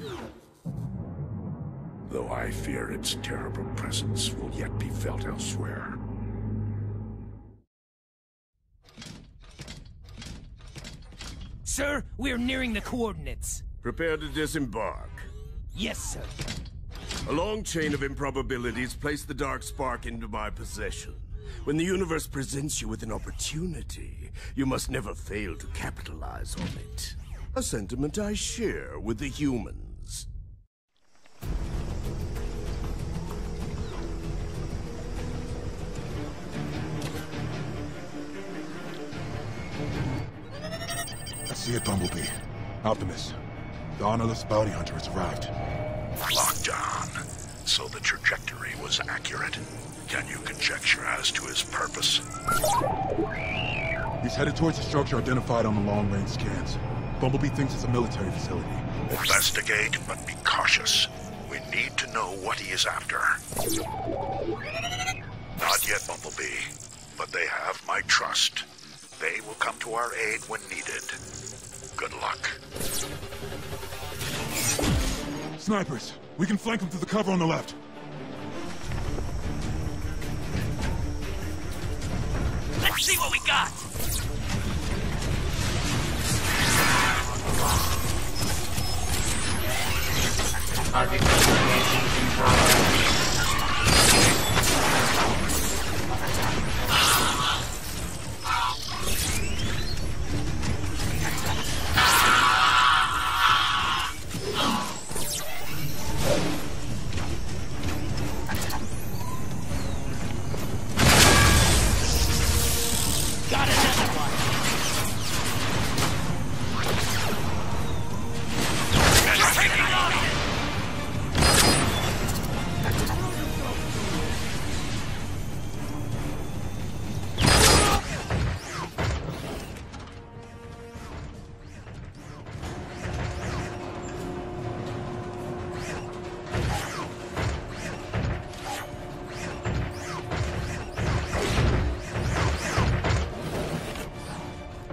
Though I fear its terrible presence will yet be felt elsewhere. Sir, we're nearing the coordinates. Prepare to disembark. Yes, sir. A long chain of improbabilities placed the Darkspark into my possession. When the universe presents you with an opportunity, you must never fail to capitalize on it. A sentiment I share with the humans. I see it, Bumblebee. Optimus. The Honorless Bounty Hunter has arrived. Locked on. So the trajectory was accurate. Can you conjecture as to his purpose? He's headed towards the structure identified on the long-range scans. Bumblebee thinks it's a military facility. Investigate, but be cautious. We need to know what he is after. Not yet, Bumblebee. But they have my trust. They will come to our aid when needed. Good luck. Snipers! We can flank them through the cover on the left. Let's see what we got!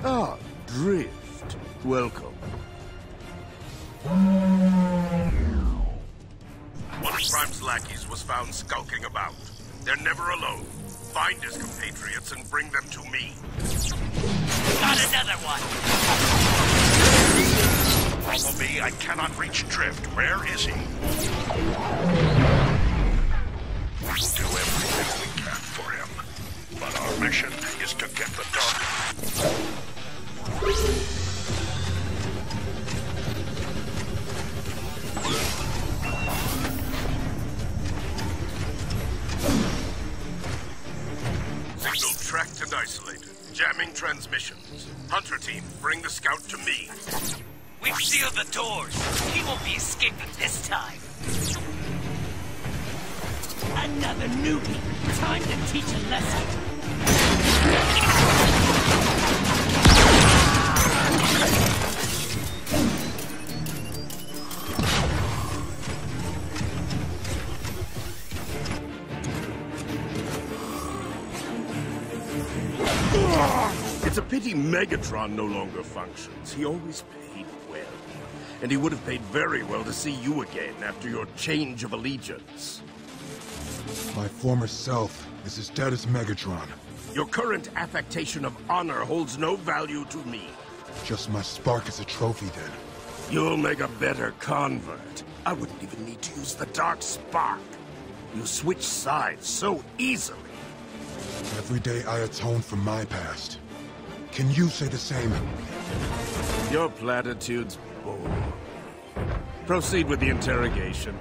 Ah, Drift. Welcome. One of Prime's lackeys was found skulking about. They're never alone. Find his compatriots and bring them to me. Got another one! Bumblebee, I cannot reach Drift. Where is he? We'll do everything we can for him. But our mission is to get the Dark. Signal tracked and isolated. Jamming transmissions. Hunter team, bring the scout to me. We've sealed the doors. He won't be escaping this time. Another newbie. Time to teach a lesson. It's a pity Megatron no longer functions. He always paid well. And he would have paid very well to see you again after your change of allegiance. My former self is as dead as Megatron. Your current affectation of honor holds no value to me. Just my spark as a trophy, then. You'll make a better convert. I wouldn't even need to use the Dark Spark. You switch sides so easily. Every day I atone for my past. Can you say the same? Your platitudes bore. Proceed with the interrogation.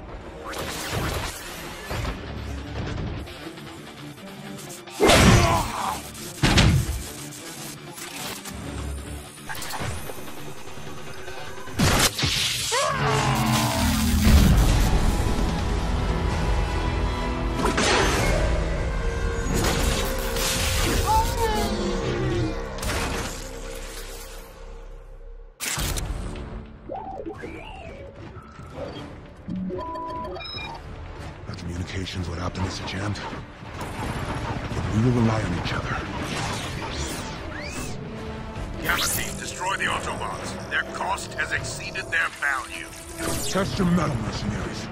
Our communications with Optimus are jammed. But we will rely on each other. Galaxy, destroy the Autobots. Their cost has exceeded their value. Test your metal, mercenaries.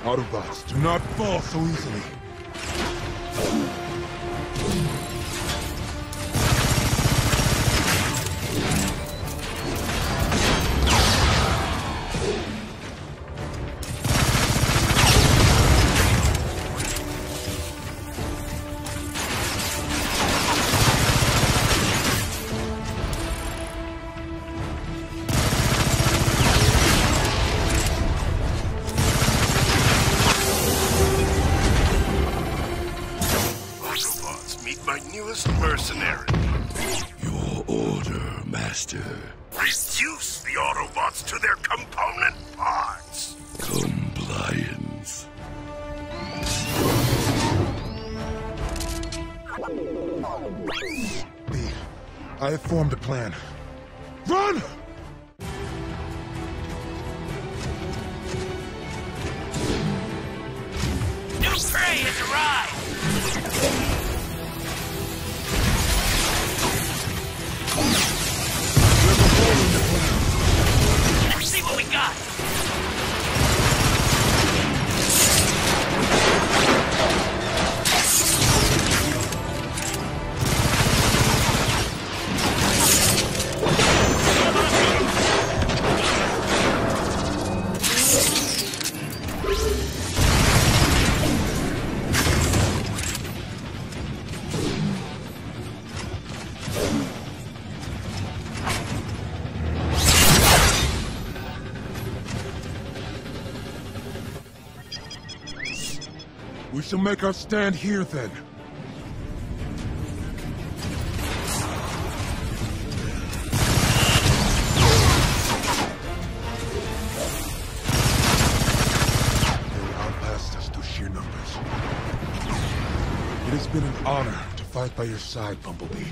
Autobots, do not fall so easily. My newest mercenary. Your order, Master. Reduce the Autobots to their component parts. Compliance. B, I have formed a plan. Run! New prey has arrived! Let's see what we got! We shall make our stand here, then. They will outlast us through sheer numbers. It has been an honor to fight by your side, Bumblebee.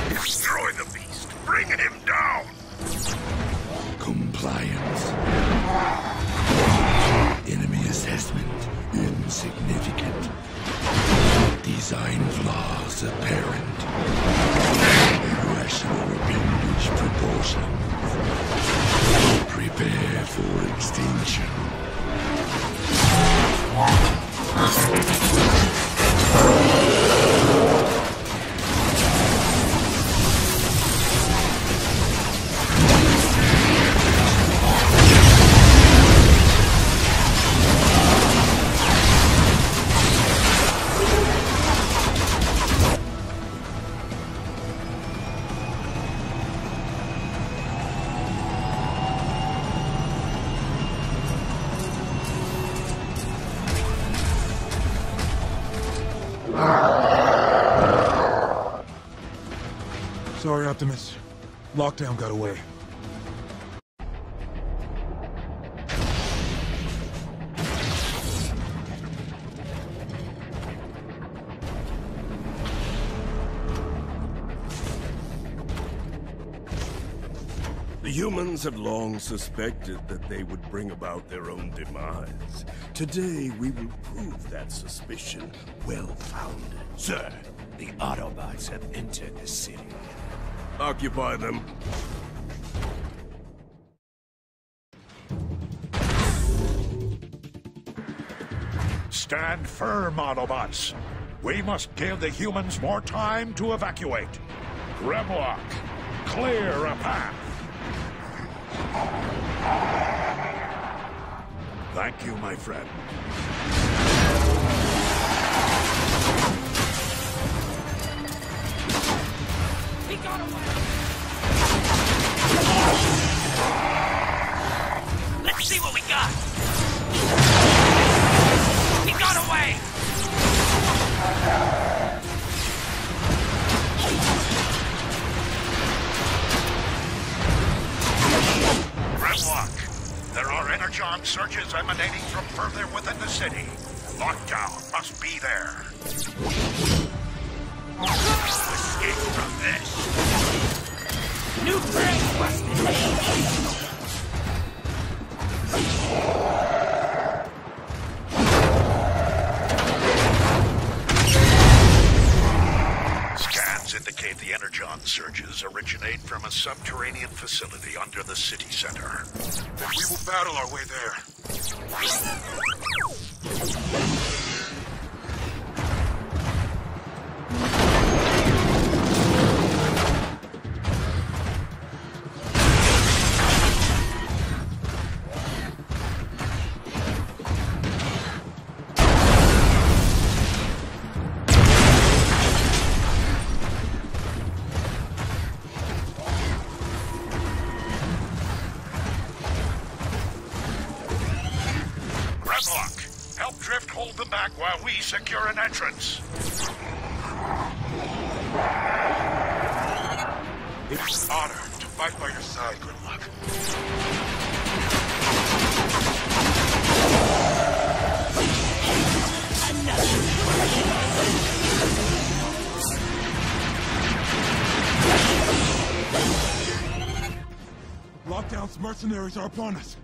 Destroy the beast. Bring him down. Compliance. Enemy assessment insignificant. Design flaws apparent. Irrational appendage proportions. Prepare for extinction. Sorry, Optimus. Lockdown got away. The humans have long suspected that they would bring about their own demise. Today, we will prove that suspicion well-founded. Sir, the Autobots have entered the city. Occupy them. Stand firm, Autobots. We must give the humans more time to evacuate. Grimlock, clear a path. Thank you, my friend. He got away! Let's see what we got! He got away! Grimlock, there are energon surges emanating from further within the city. Lockdown must be there. Escape from this! New brain busted! Scans indicate the energon surges originate from a subterranean facility under the city center. Then we will battle our way there. Help Drift hold them back while we secure an entrance. It's an honor to fight by your side, Grimlock. Lockdown's mercenaries are upon us.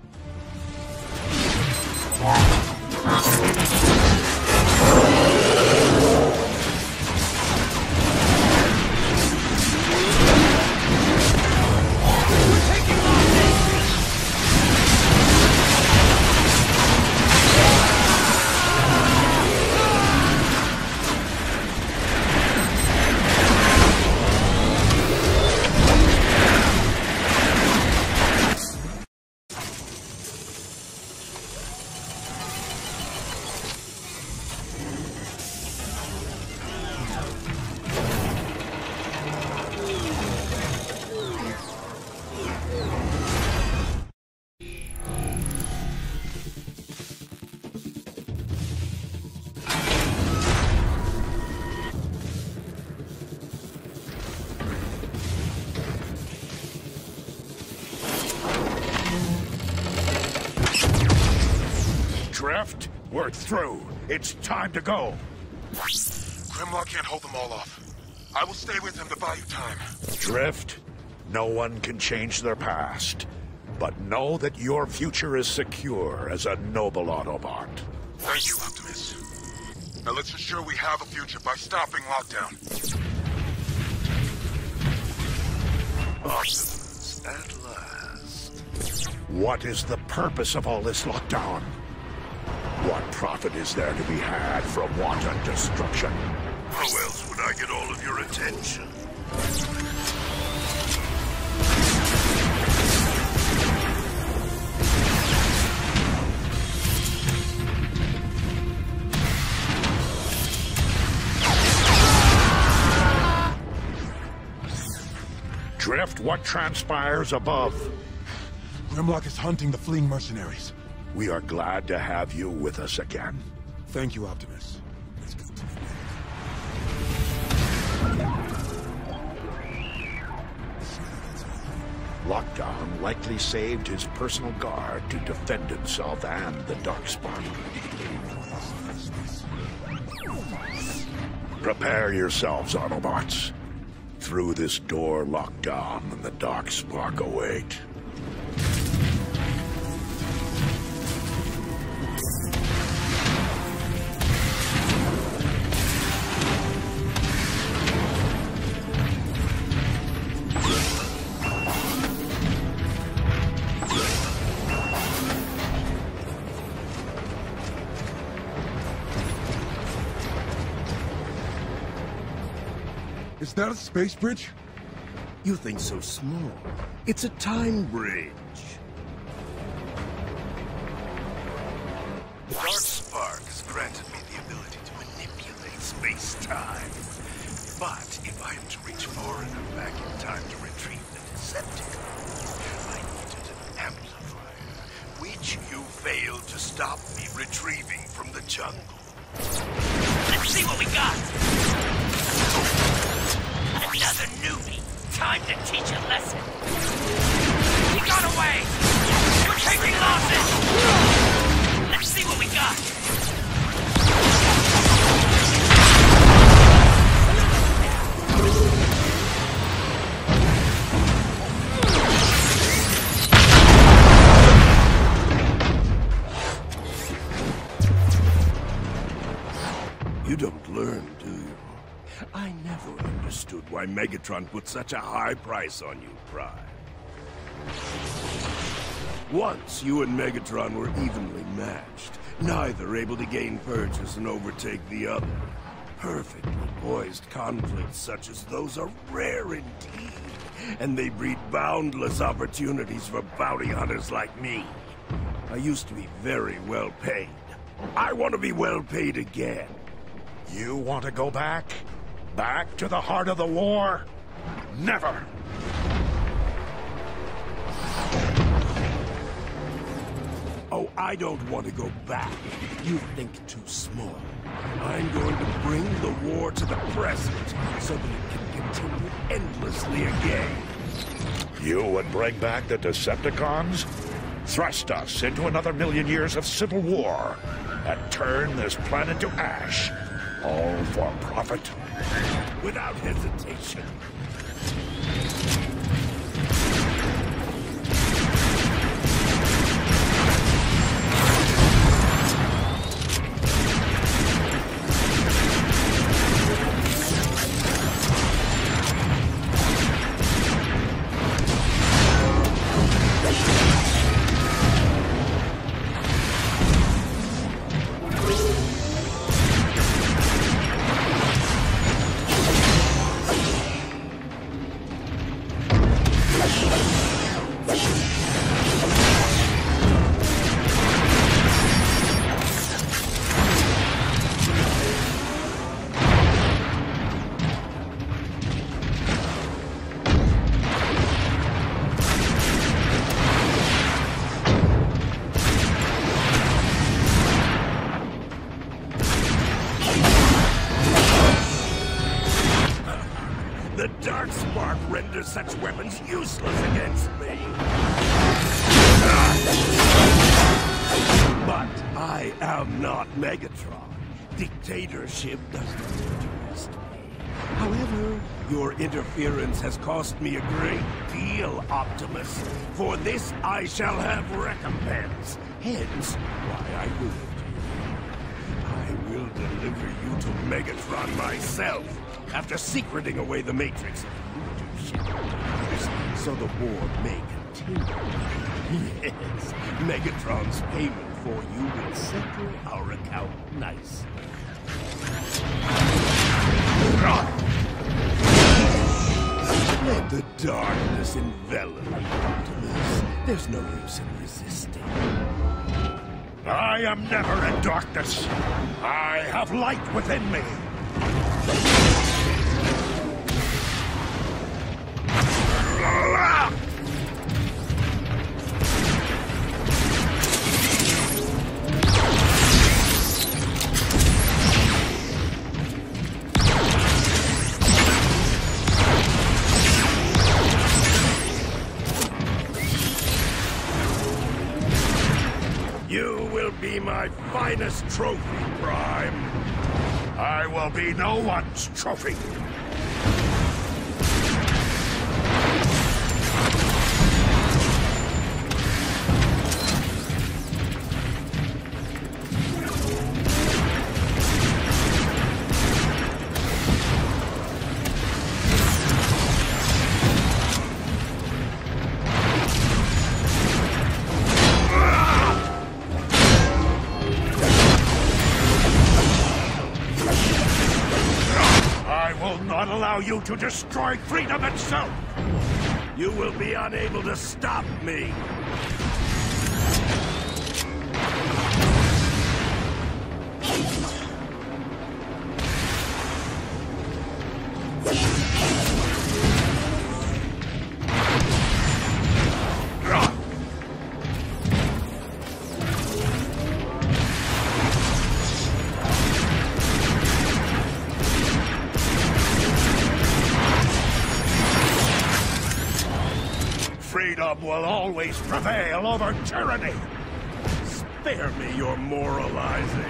Drift, we're through. It's time to go. Grimlock can't hold them all off. I will stay with him to buy you time. Drift, no one can change their past. But know that your future is secure as a noble Autobot. Thank you, Optimus. Now let's ensure we have a future by stopping Lockdown. Optimus, at last. What is the purpose of all this lockdown? What profit is there to be had from wanton destruction? How else would I get all of your attention? Drift, what transpires above? Grimlock is hunting the fleeing mercenaries. We are glad to have you with us again. Thank you, Optimus. Let's go to Lockdown likely saved his personal guard to defend himself and the Darkspark. Prepare yourselves, Autobots. Through this door, Lockdown and the Darkspark await. Is that a space bridge? You think so small. It's a time bridge. The Darkspark has granted me the ability to manipulate space-time. But if I am to reach far enough back in time to retrieve the Decepticons, I needed an amplifier, which you failed to stop me retrieving from the jungle. Let's see what we got! Another newbie! Time to teach a lesson! He got away! We're taking losses! Let's see what we got! You don't learn, do you? I never understood why Megatron put such a high price on you, Prime. Once you and Megatron were evenly matched, neither able to gain purchase and overtake the other. Perfectly poised conflicts such as those are rare indeed, and they breed boundless opportunities for bounty hunters like me. I used to be very well paid. I want to be well paid again. You want to go back? Back to the heart of the war? Never! Oh, I don't want to go back. You think too small. I'm going to bring the war to the present so that it can continue endlessly again. You would bring back the Decepticons? Thrust us into another million years of civil war and turn this planet to ash. All for profit? Without hesitation. The Darkspark renders such weapons useless against me. But I am not Megatron. Dictatorship does not interest me. However, your interference has cost me a great deal, Optimus. For this I shall have recompense. Hence, why I will deliver you to Megatron myself, after secreting away the Matrix so the war may continue. Yes, Megatron's payment for you will settle our account nicely. Let the darkness envelop you, Optimus. There's no use in resisting. I am never in darkness. I have light within me. be my finest trophy, Prime. I will be no one's trophy. You to destroy freedom itself! You will be unable to stop me! Freedom will always prevail over tyranny! Spare me your moralizing.